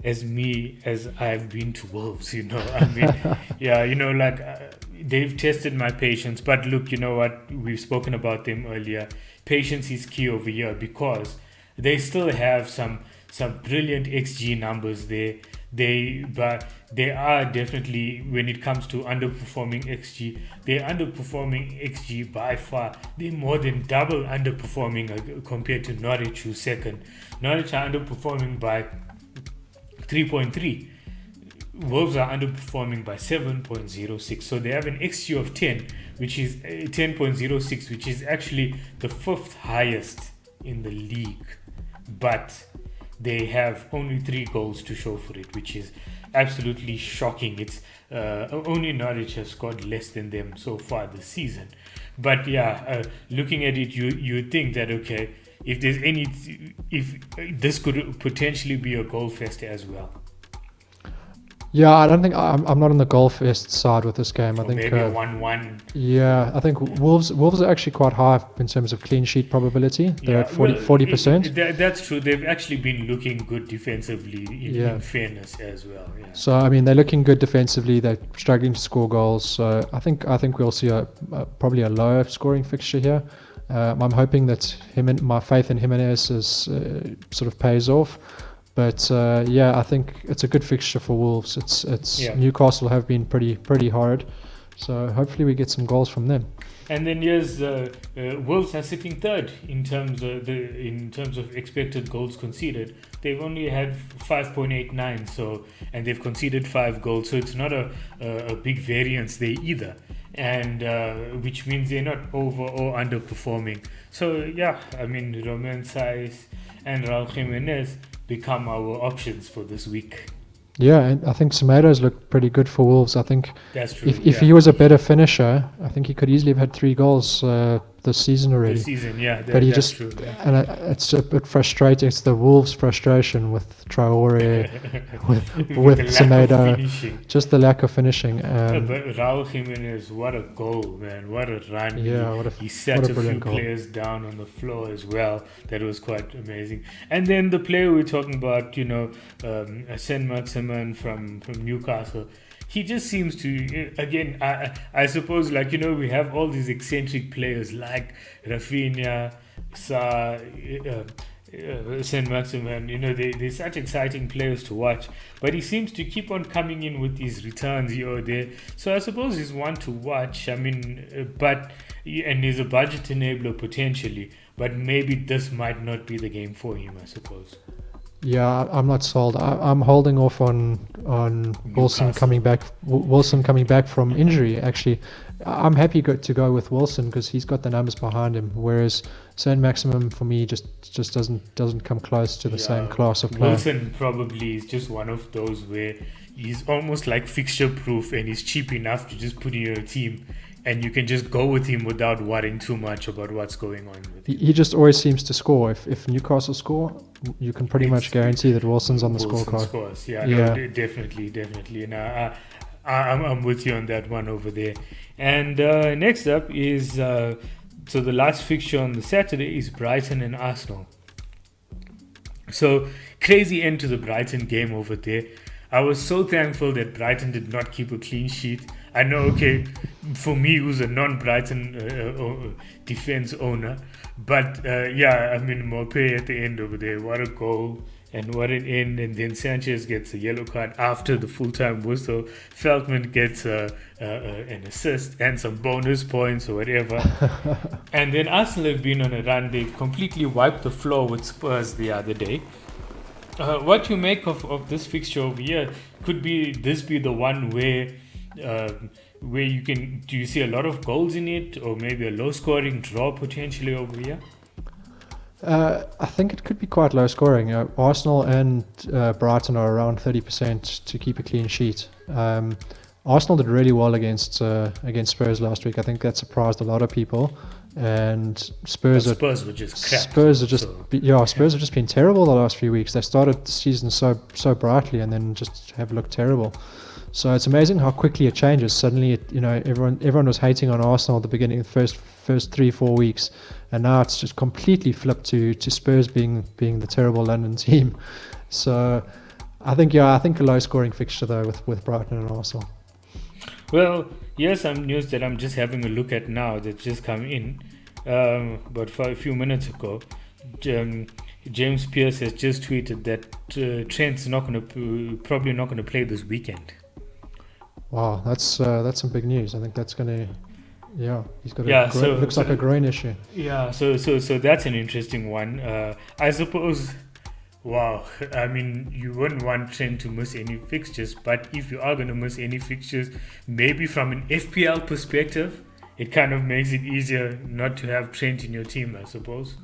as me as I've been to Wolves. I mean, yeah, they've tested my patience. But look, you know what? We've spoken about them earlier. Patience is key over here because they still have some brilliant XG numbers there. But they are definitely, when it comes to underperforming XG, they're underperforming XG by far. They're more than double underperforming compared to Norwich, who's second. Norwich are underperforming by 3.3. Wolves are underperforming by 7.06. So they have an XG of 10, which is 10.06, which is actually the 5th highest in the league. But they have only 3 goals to show for it, which is absolutely shocking. It's only Norwich has scored less than them so far this season. But yeah, looking at it, you think that, okay, if this could potentially be a goal fest as well. Yeah, I don't think I'm not on the goal fest side with this game. I think maybe a 1-1. Yeah, I think Wolves are actually quite high in terms of clean sheet probability. They're at 40%. That's true. They've actually been looking good defensively in fairness as well. Yeah. So I mean, they're looking good defensively. They're struggling to score goals. So I think we'll see probably a lower scoring fixture here. I'm hoping that my faith in Jimenez is sort of pays off. But yeah, I think it's a good fixture for Wolves. Newcastle have been pretty hard, so hopefully we get some goals from them. And then Wolves are sitting third in terms of expected goals conceded. They've only had 5.89, and they've conceded 5 goals. So it's not a big variance there either, and which means they're not over or underperforming. So yeah, I mean, Romain Saiz and Raul Jimenez become our options for this week. Yeah, and I think Semedo's looked pretty good for Wolves. I think That's true. if he was a better finisher, I think he could easily have had 3 goals this season already. This season, yeah, But he that's just, true. Yeah. and it's a bit frustrating. It's the Wolves' frustration with Traore, with The lack of Semedo, finishing. just the lack of finishing. But Raul Jimenez, what a goal, man! What a run! Yeah, He sat a few brilliant goal. players down on the floor as well. That was quite amazing. And then the player we're talking about, Saint-Maximin from Newcastle. He just seems to, again, I suppose, like, we have all these eccentric players like Rafinha, Saint-Maximin, they're such exciting players to watch. But he seems to keep on coming in with these returns here or there. So I suppose he's one to watch. I mean, and he's a budget enabler potentially. But maybe this might not be the game for him, I suppose. Yeah, I'm not sold. I'm holding off on Wilson Newcastle. coming back. Wilson coming back from injury. Actually, I'm happy to go with Wilson because he's got the numbers behind him. Whereas Saint-Maximin for me just doesn't come close to the same class of player. Wilson probably is just one of those where he's almost like fixture proof and he's cheap enough to just put in your team. And you can just go with him without worrying too much about what's going on with him. He just always seems to score. If Newcastle score, you can pretty much guarantee that Wilson's on the scorecard. Scores, Yeah. No, definitely. And I'm with you on that one over there. And next up is so the last fixture on the Saturday is Brighton and Arsenal. So crazy end to the Brighton game over there. I was so thankful that Brighton did not keep a clean sheet. I know, okay, for me, who's a non-Brighton defense owner. But, I mean, Mopé at the end over there, what a goal and what an end. And then Sanchez gets a yellow card after the full-time whistle. Feldman gets an assist and some bonus points or whatever. And then Arsenal have been on a run. They've completely wiped the floor with Spurs the other day. What you make of this fixture over here? Could this be the one where do you see a lot of goals in it, or maybe a low scoring draw potentially over here? I think it could be quite low scoring. Arsenal and Brighton are around 30% to keep a clean sheet. Arsenal did really well against Spurs last week. I think that surprised a lot of people. And Spurs were just crap. Spurs have just been terrible the last few weeks. They started the season so brightly and then just have looked terrible. So it's amazing how quickly it changes. Suddenly, everyone was hating on Arsenal at the beginning, the first 3-4 weeks, and now it's just completely flipped to Spurs being the terrible London team. So I think a low scoring fixture though with Brighton and Arsenal. Well, here's some news that I'm just having a look at now that's just come in. But for a few minutes ago, James Pearce has just tweeted that Trent's probably not going to play this weekend. Wow, that's some big news. I think that's going to, he's got looks like a groin issue. Yeah, so that's an interesting one. I suppose. Wow, I mean, you wouldn't want Trent to miss any fixtures, but if you are going to miss any fixtures, maybe from an FPL perspective, it kind of makes it easier not to have Trent in your team, I suppose.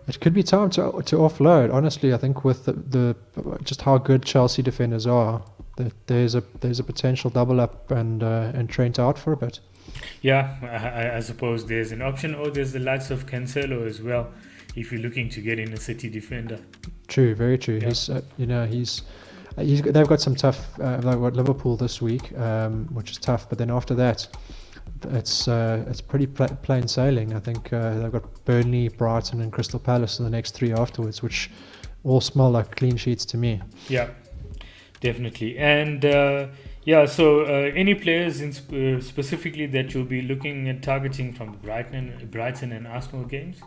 It could be time to offload. Honestly, I think with the just how good Chelsea defenders are, that there's a potential double up and Trent out for a bit. Yeah, I suppose there's an option, or there's the likes of Cancelo as well, if you're looking to get in a City defender. True, very true. Yeah. They've got some tough. They've got Liverpool this week, which is tough. But then after that, it's pretty plain sailing. I think they've got Burnley, Brighton, and Crystal Palace in the next 3 afterwards, which all smell like clean sheets to me. Yeah, definitely. And so any players specifically that you'll be looking at targeting from Brighton and Arsenal games?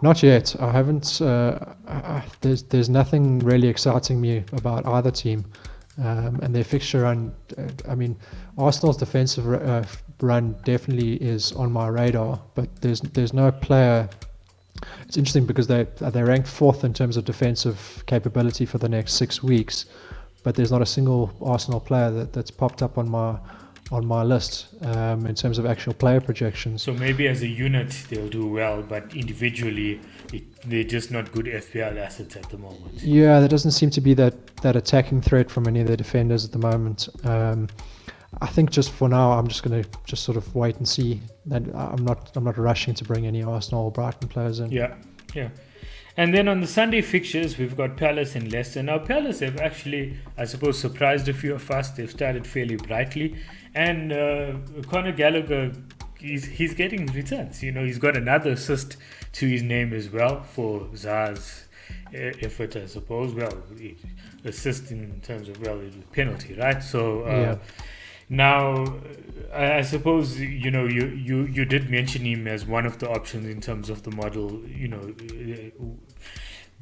Not yet. I haven't. There's nothing really exciting me about either team, and their fixture run. I mean, Arsenal's defensive run definitely is on my radar, but there's no player. It's interesting because they ranked 4th in terms of defensive capability for the next 6 weeks, but there's not a single Arsenal player that's popped up on on my list in terms of actual player projections. So maybe as a unit they'll do well, but individually they're just not good FPL assets at the moment. Yeah, there doesn't seem to be that attacking threat from any of the defenders at the moment. I think just for now, I'm just going to just sort of wait and see. That I'm not rushing to bring any Arsenal or Brighton players in. Yeah. And then on the Sunday fixtures, we've got Palace and Leicester. Now, Palace have actually, I suppose, surprised a few of us. They've started fairly brightly. And Conor Gallagher, he's getting returns. He's got another assist to his name as well for Zaha's effort, I suppose. Well, assist in terms of, penalty, right? So now, I suppose, you did mention him as one of the options in terms of the model,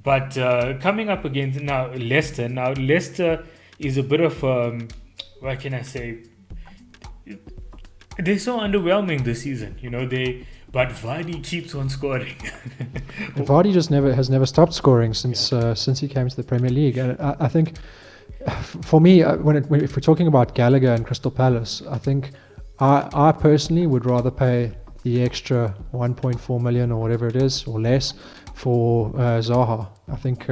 but coming up against now Leicester. Now, Leicester is a bit of, what can I say? They're so underwhelming this season, but Vardy keeps on scoring. Vardy has never stopped scoring since he came to the Premier League. And I think, for me, if we're talking about Gallagher and Crystal Palace, I think I personally would rather pay the extra 1.4 million or whatever it is or less for Zaha. I think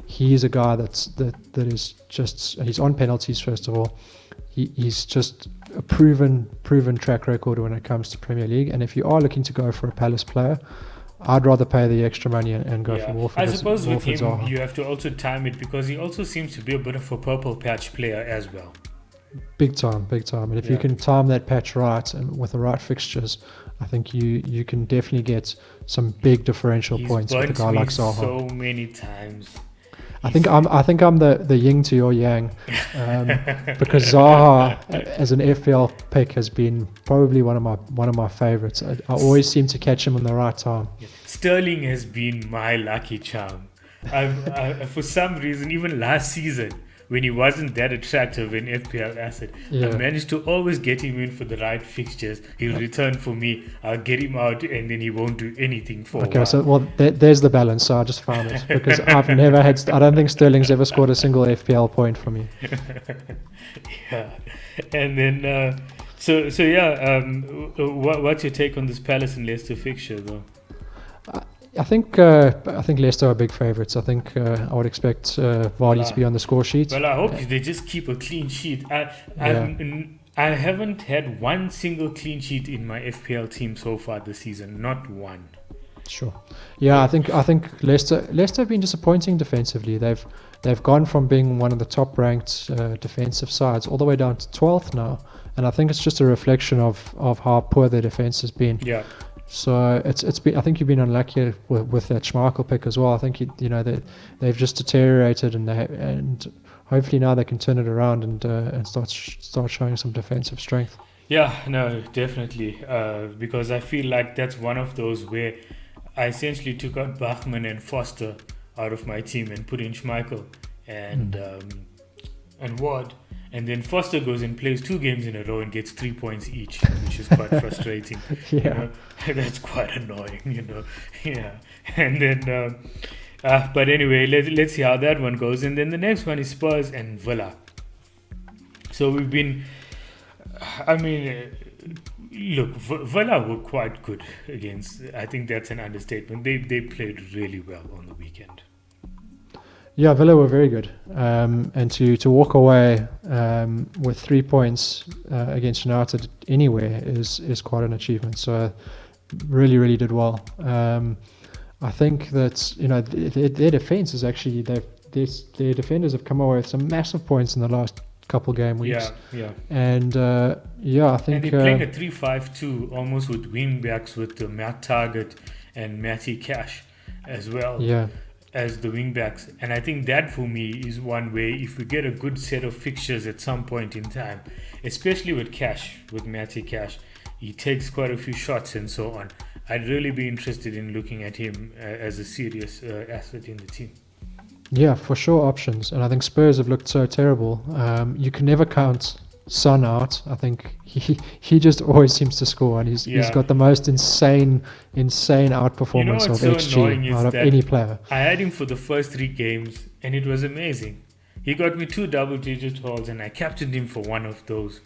he's a guy that is just, he's on penalties first of all. He's just a proven track record when it comes to Premier League. And if you are looking to go for a Palace player, I'd rather pay the extra money and go for Wolford. I suppose with him, Zaha. you have to also time it because he also seems to be a bit of a purple patch player as well. Big time. And if you can time that patch right and with the right fixtures, I think you can definitely get some big differential points with a guy like Zaha. So many times. I think I'm the yin to your yang, because Zaha as an FPL pick has been probably one of my favorites. I always seem to catch him in the right time. Sterling has been my lucky charm. For some reason, even last season, when he wasn't that attractive in FPL asset, I managed to always get him in for the right fixtures. He'll return for me. I'll get him out, and then he won't do anything for a while. So there's the balance. So I just found it because I've never had. I don't think Sterling's ever scored a single FPL point for me. And then what's your take on this Palace and Leicester fixture, though? I think Leicester are big favourites. I think I would expect Vardy to be on the score sheet. Well, I hope they just keep a clean sheet. I haven't had one single clean sheet in my FPL team so far this season. Not one. Sure. Yeah, I think Leicester have been disappointing defensively. They've gone from being one of the top ranked defensive sides all the way down to 12th now, and I think it's just a reflection of how poor their defense has been. Yeah. So it's been. I think you've been unlucky with that Schmeichel pick as well. I think they've just deteriorated, and hopefully now they can turn it around and start showing some defensive strength. Yeah, no, definitely. Because I feel like that's one of those where I essentially took out Bachmann and Foster out of my team and put in Schmeichel and Ward. And then Foster goes and plays 2 games in a row and gets 3 points each, which is quite frustrating. That's quite annoying, Yeah. And then, but anyway, let's see how that one goes. And then the next one is Spurs and Villa. So we've been, look, Villa were quite good against, I think that's an understatement. They played really well on the weekend. Yeah, Villa were very good, and to walk away with 3 points against United anywhere is quite an achievement. So really did well. I think that their defense is actually their defenders have come away with some massive points in the last couple game weeks. Yeah. And I think and they're playing a 3-5-2 almost with wing backs with Matt Target and Matty Cash as well. Yeah. As the wing backs, and I think that for me is one way if we get a good set of fixtures at some point in time, especially with Matty Cash, he takes quite a few shots and so on. I'd really be interested in looking at him as a serious asset in the team. Yeah, for sure options, and I think Spurs have looked so terrible. You can never count Son out. I think he just always seems to score, and he's got the most insane outperformance of XG out of any player. I had him for the first 3 games, and it was amazing. He got me 2 double-digit hauls, and I captained him for one of those.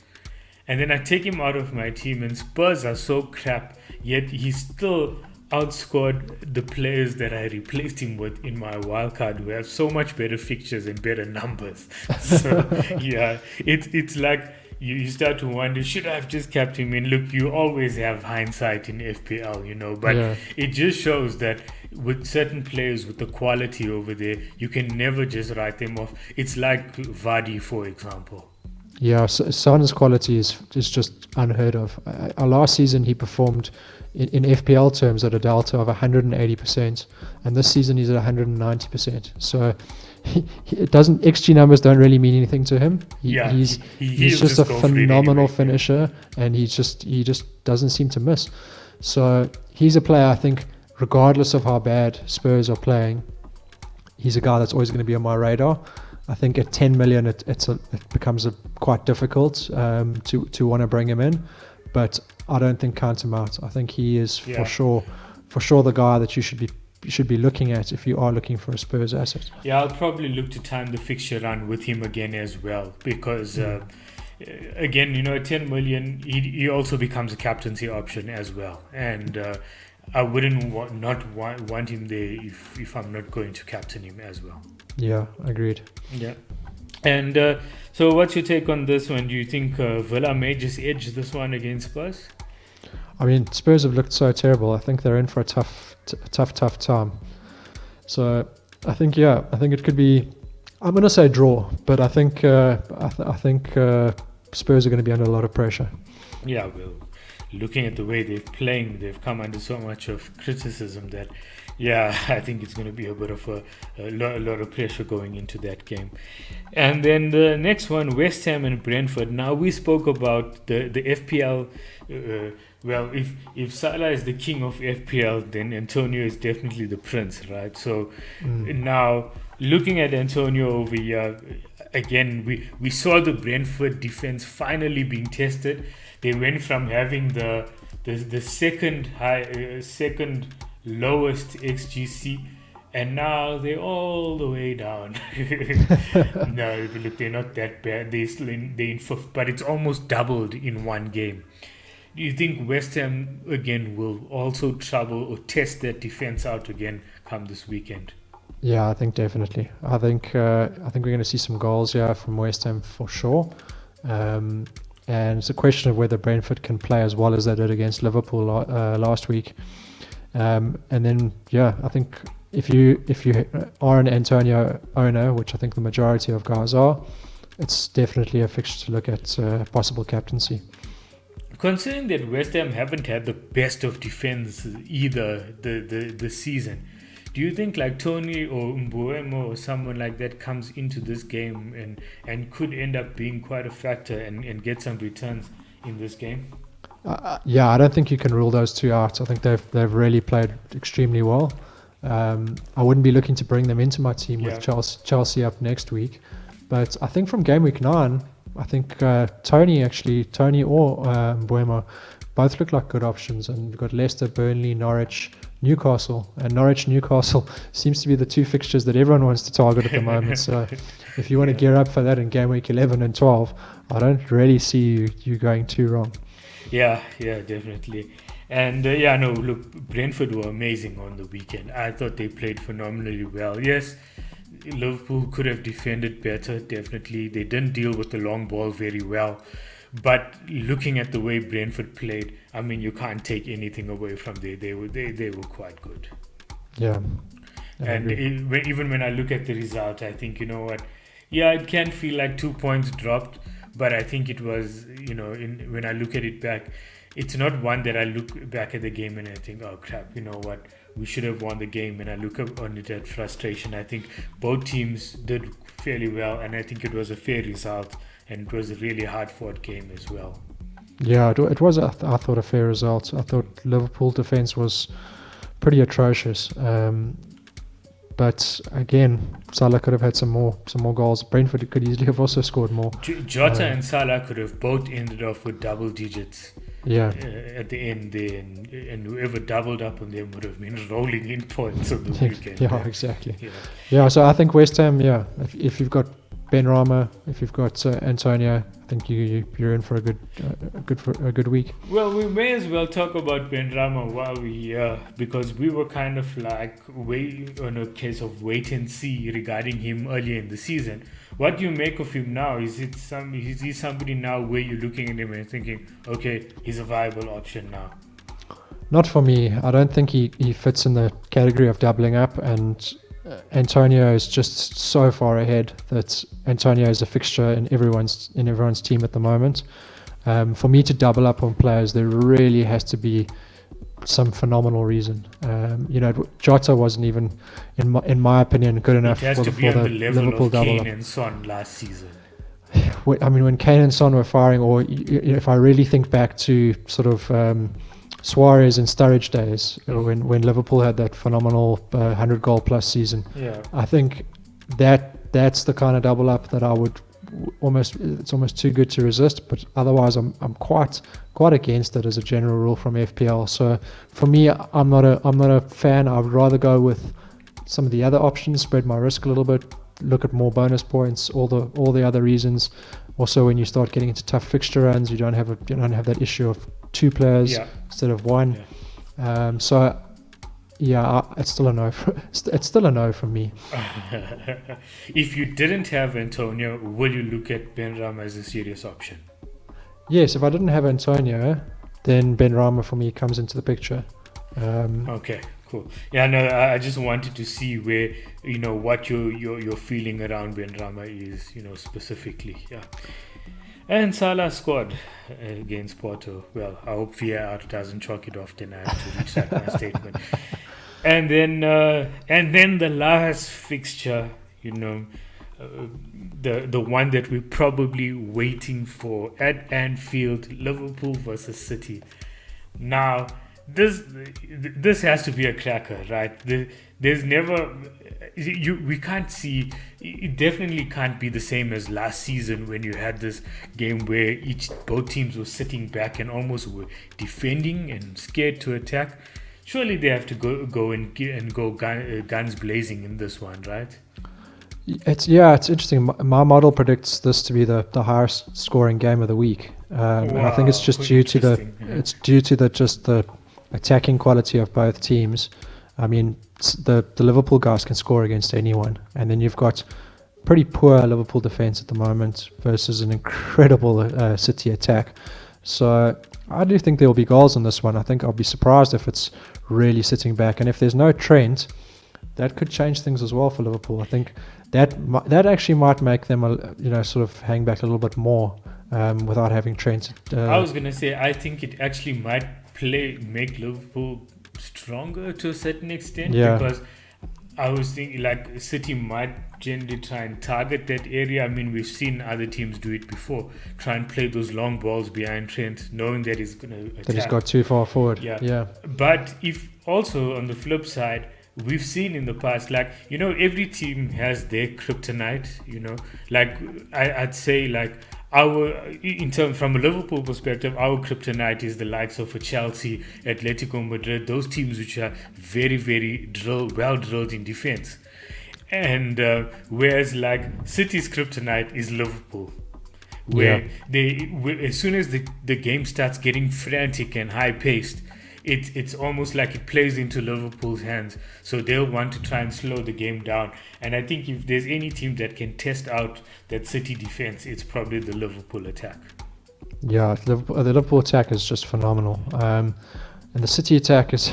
and then I take him out of my team, and Spurs are so crap, yet he still outscored the players that I replaced him with in my wildcard, who have so much better fixtures and better numbers. So yeah, it's like you start to wonder, should I have just kept him in? Look, you always have hindsight in FPL, but it just shows that with certain players with the quality over there, you can never just write them off. It's like Vardy, for example. Yeah, Sana's quality is just unheard of. Last season he performed in FPL terms at a delta of 180%, and this season he's at 190%. So it doesn't, XG numbers don't really mean anything to him. He's just a phenomenal finisher, and he just doesn't seem to miss. So he's a player, I think, regardless of how bad Spurs are playing, he's a guy that's always going to be on my radar. I think at 10 million it becomes quite difficult to want to bring him in, but I don't think count him out. I think he is for sure the guy that you should be looking at if you are looking for a Spurs asset. Yeah, I'll probably look to time the fixture run with him again as well, because again, at 10 million he also becomes a captaincy option as well, and I wouldn't want him there if I'm not going to captain him as well. Yeah, agreed. Yeah. And so what's your take on this one? Do you think Villa may just edge this one against Spurs? I mean, Spurs have looked so terrible. I think they're in for a tough time. So I think it could be, I'm going to say draw, but I think Spurs are going to be under a lot of pressure. Yeah, well, looking at the way they're playing, they've come under so much of criticism that, I think it's going to be a bit of a lot of pressure going into that game. And then the next one, West Ham and Brentford. Now, we spoke about the FPL. Well, if Salah is the king of FPL, then Antonio is definitely the prince, right? So now, looking at Antonio over here, again, we saw the Brentford defense finally being tested. They went from having the second lowest XGC, and now they're all the way down. No, look, they're not that bad. They're in fifth, but it's almost doubled in one game. Do you think West Ham again will also trouble or test that defense out again come this weekend? Yeah, I think definitely. I think we're going to see some goals from West Ham for sure. And it's a question of whether Brentford can play as well as they did against Liverpool last week. And then, I think if you are an Antonio owner, which I think the majority of guys are, it's definitely a fixture to look at possible captaincy. Considering that West Ham haven't had the best of defense either the season, do you think like Tony or Mbuemo or someone like that comes into this game and could end up being quite a factor and get some returns in this game? I don't think you can rule those two out. I think they've really played extremely well. I wouldn't be looking to bring them into my team with Chelsea up next week. But I think from game week 9, I think Tony or Mbuemo both look like good options. And we've got Leicester, Burnley, Norwich, Newcastle. And Newcastle seems to be the two fixtures that everyone wants to target at the moment. So if you want to gear up for that in game week 11 and 12, I don't really see you going too wrong. Yeah, definitely. And look, Brentford were amazing on the weekend. I thought they played phenomenally well. Yes, Liverpool could have defended better, definitely. They didn't deal with the long ball very well. But looking at the way Brentford played, I mean, you can't take anything away from there. They were quite good. Yeah. And even when I look at the result, I think, you know what? Yeah, it can feel like 2 points dropped. But I think it was, when I look at it back, it's not one that I look back at the game and I think, oh crap, you know what, we should have won the game. And I look up on it at frustration. I think both teams did fairly well, and I think it was a fair result, and it was a really hard-fought game as well. Yeah, it was, I thought, a fair result. I thought Liverpool defense was pretty atrocious. But again, Salah could have had some more goals. Brentford could easily have also scored more. Jota and Salah could have both ended off with double digits. At the end there, and whoever doubled up on them would have been rolling in points on the weekend. Exactly. So I think West Ham, if you've got Benrahma, if you've got Antonio, I think you're in for a good week. Well, we may as well talk about Benrahma while we're here, because we were kind of like on a case of wait and see regarding him earlier in the season. What do you make of him now? Is he somebody now where you're looking at him and thinking, okay, he's a viable option now? Not for me. I don't think he fits in the category of doubling up, and Antonio is just so far ahead that Antonio is a fixture in everyone's team at the moment. For me to double up on players, there really has to be some phenomenal reason. Jota wasn't even, in my opinion, good enough it has for to be on the level Liverpool of double Kane up. and Son last season. I mean, when Kane and Son were firing, or if I really think back to sort of Suarez and Sturridge days, when Liverpool had that phenomenal 100 goal plus season. Yeah. I think that's the kind of double up that I would it's almost too good to resist, but otherwise I'm quite against it as a general rule from FPL. So for me, I'm not a fan. I would rather go with some of the other options, spread my risk a little bit, look at more bonus points, all the other reasons. Also, when you start getting into tough fixture runs, you don't have that issue of two players instead of one. It's still a no. It's still a no from me. If you didn't have Antonio, will you look at Benrahma as a serious option? Yes, if I didn't have Antonio, then Benrahma for me comes into the picture. Okay, cool. Yeah, no, I just wanted to see where what your feeling around Benrahma is, specifically. Yeah. And Salah scored against Porto. Well, I hope VAR doesn't chalk it off, then I have to retract my statement. And then the last fixture, the one that we're probably waiting for at Anfield, Liverpool versus City. Now, this has to be a cracker, right? There's never we can't see. It definitely can't be the same as last season when you had this game where both teams were sitting back and almost were defending and scared to attack. Surely they have to go guns blazing in this one, right? It's interesting. My model predicts this to be the highest scoring game of the week, and I think it's just due to the attacking quality of both teams. I mean, the Liverpool guys can score against anyone, and then you've got pretty poor Liverpool defense at the moment versus an incredible City attack. So I do think there will be goals in this one. I think I'll be surprised if it's really sitting back, and if there's no Trent, that could change things as well for Liverpool. I think that actually might make them sort of hang back a little bit more without having Trent. I was gonna say I think it actually might make Liverpool stronger to a certain extent, because I was thinking like City might generally try and target that area. I mean, we've seen other teams do it before, try and play those long balls behind Trent, knowing that he's going to attack. That he's got too far forward. Yeah. But if also on the flip side, we've seen in the past, like, every team has their kryptonite, like I'd say like from a Liverpool perspective, our kryptonite is the likes of a Chelsea, Atletico Madrid, those teams which are very, very well drilled in defense. And whereas like City's kryptonite is Liverpool, where as soon as the game starts getting frantic and high paced, it's almost like it plays into Liverpool's hands. So they'll want to try and slow the game down. And I think if there's any team that can test out that City defense, it's probably the Liverpool attack. Yeah, the Liverpool attack is just phenomenal. And the City attack is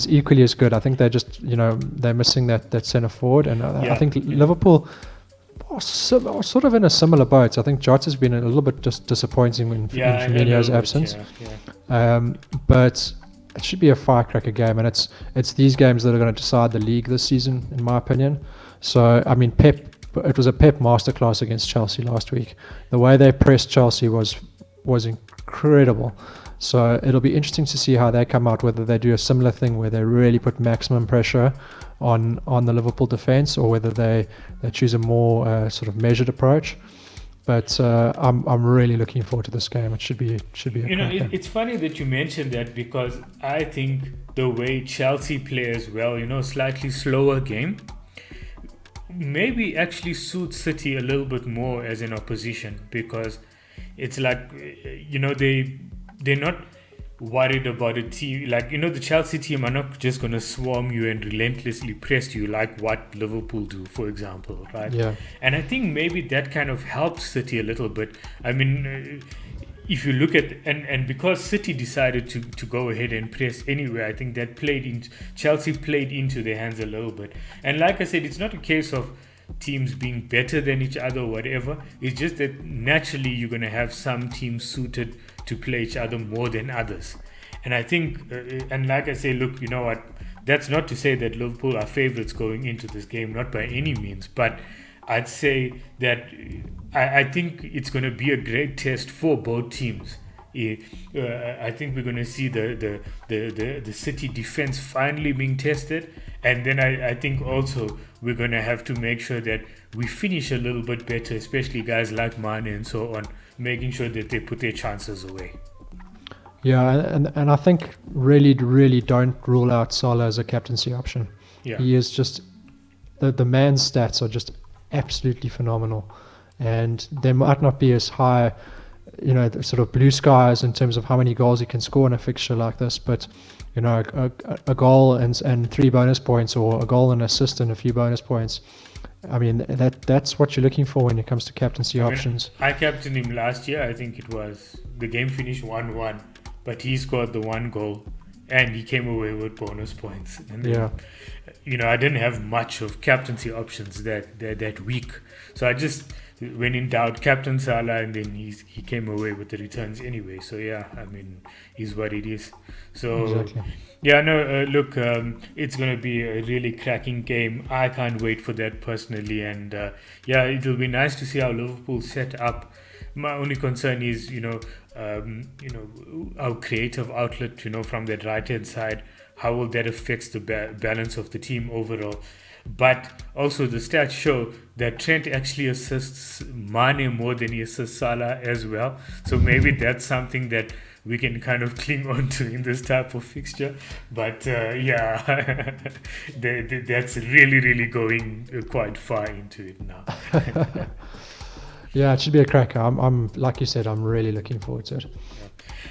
equally as good. I think they're just, they're missing that centre forward. And I think Liverpool are sort of in a similar boat. I think Jota's been a little bit just disappointing in Firmino's absence. But it should be a firecracker game, and it's these games that are going to decide the league this season, in my opinion. So, I mean, it was a Pep masterclass against Chelsea last week. The way they pressed Chelsea was incredible. So it'll be interesting to see how they come out, whether they do a similar thing where they really put maximum pressure on the Liverpool defense, or whether they choose a more sort of measured approach. But I'm really looking forward to this game. It should be. It's funny that you mentioned that, because I think the way Chelsea play as well, slightly slower game. maybe actually suits City a little bit more as an opposition, because it's like, they're not worried about a team like, the Chelsea team are not just going to swarm you and relentlessly press you like what Liverpool do, for example, right? Yeah. And I think maybe that kind of helps City a little bit. I mean, if you look at and because City decided to go ahead and press anyway, I think that Chelsea played into their hands a little bit. And like I said, it's not a case of teams being better than each other or whatever. It's just that naturally you're going to have some teams suited to play each other more than others. And I think, and like I say, look, you know what? That's not to say that Liverpool are favourites going into this game, not by any means. But I'd say that I think it's going to be a great test for both teams. I think we're going to see the City defense finally being tested, and then I think also we're going to have to make sure that we finish a little bit better, especially guys like Mane and so on, making sure that they put their chances away. Yeah, and I think really don't rule out Salah as a captaincy option. Yeah. He is just the man's stats are just absolutely phenomenal, and they might not be as high, the sort of blue skies in terms of how many goals he can score in a fixture like this, but a goal and 3 bonus points, or a goal and assist and a few bonus points. I mean, that's what you're looking for when it comes to captaincy options. I captained him last year. I think it was the game finished 1-1, but he scored the 1 goal and he came away with bonus points. And then, I didn't have much of captaincy options that week, so I just, when in doubt, captain Salah, and then he came away with the returns anyway. So yeah, I mean, is what it is. So exactly. Yeah, no, look, it's going to be a really cracking game. I can't wait for that personally, and it'll be nice to see how Liverpool set up. My only concern is, our creative outlet, from that right-hand side. How will that affect the balance of the team overall? But also the stats show that Trent actually assists Mane more than he assists Salah as well. So maybe that's something that we can kind of cling on to in this type of fixture. But that's really going quite far into it now. Yeah, it should be a cracker. I'm like you said, I'm really looking forward to it.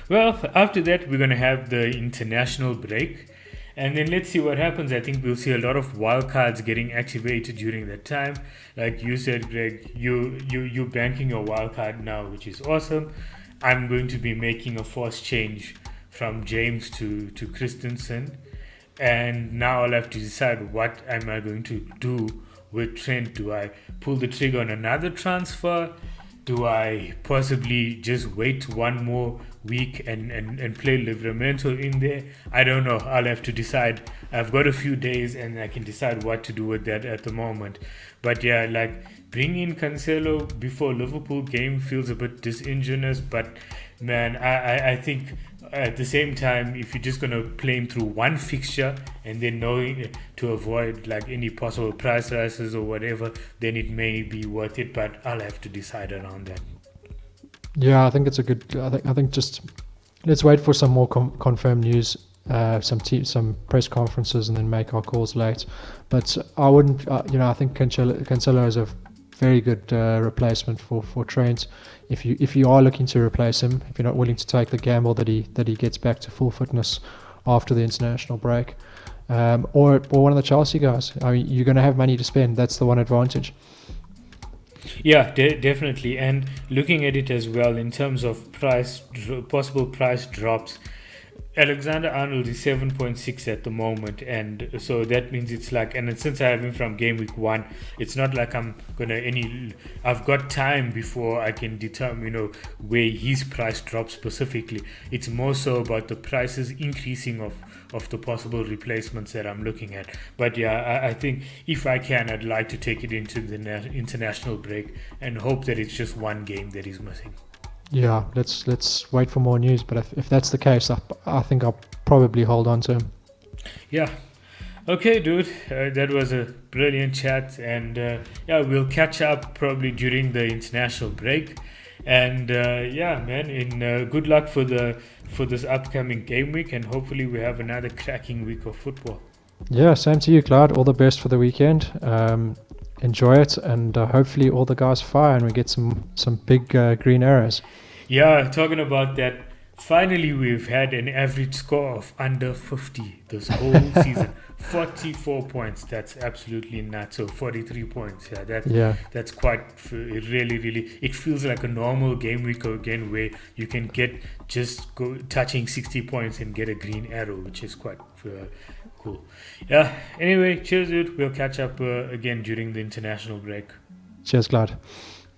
Well, after that, we're going to have the international break. And then let's see what happens. I think we'll see a lot of wildcards getting activated during that time. Like you said, Greg, you're banking your wildcard now, which is awesome. I'm going to be making a forced change from James to Christensen. And now I'll have to decide, what am I going to do with Trent? Do I pull the trigger on another transfer? Do I possibly just wait one more week and play Livramento in there? I don't know. I'll have to decide. I've got a few days and I can decide what to do with that at the moment. But yeah, like bringing in Cancelo before Liverpool game feels a bit disingenuous. But man, I think at the same time, if you're just going to play him through one fixture and then knowing to avoid like any possible price rises or whatever, then it may be worth it, but I'll have to decide around that. Yeah, I think it's a good. I think just let's wait for some more confirmed news, some press conferences, and then make our calls late. But I wouldn't. I think Cancelo is a very good replacement for Trent. If you are looking to replace him, if you're not willing to take the gamble that he gets back to full fitness after the international break, or one of the Chelsea guys, I mean, you're going to have money to spend. That's the one advantage. Yeah, definitely. And looking at it as well in terms of possible price drops, Alexander-Arnold is 7.6 at the moment, and so that means it's like, and since I have him from Gameweek 1, it's not like I've got time before I can determine, where his price drops specifically. It's more so about the prices increasing of the possible replacements that I'm looking at. But yeah, I think if I can, I'd like to take it into the international break and hope that it's just one game that he's missing. Yeah, let's wait for more news. But if that's the case, I think I'll probably hold on to him. Yeah. Okay, dude. That was a brilliant chat, and we'll catch up probably during the international break. And man, good luck for this upcoming game week, and hopefully we have another cracking week of football. Yeah, same to you, Clyde. All the best for the weekend. enjoy it, and hopefully all the guys fire and we get some big green arrows. Yeah, talking about that, finally we've had an average score of under 50 this whole season. 44 points. That's absolutely nuts. So 43 points. Yeah, that's quite. It really it feels like a normal game week again, where you can get just go touching 60 points and get a green arrow, which is quite cool. Yeah. Anyway, cheers, dude. We'll catch up again during the international break. Cheers, Clyde.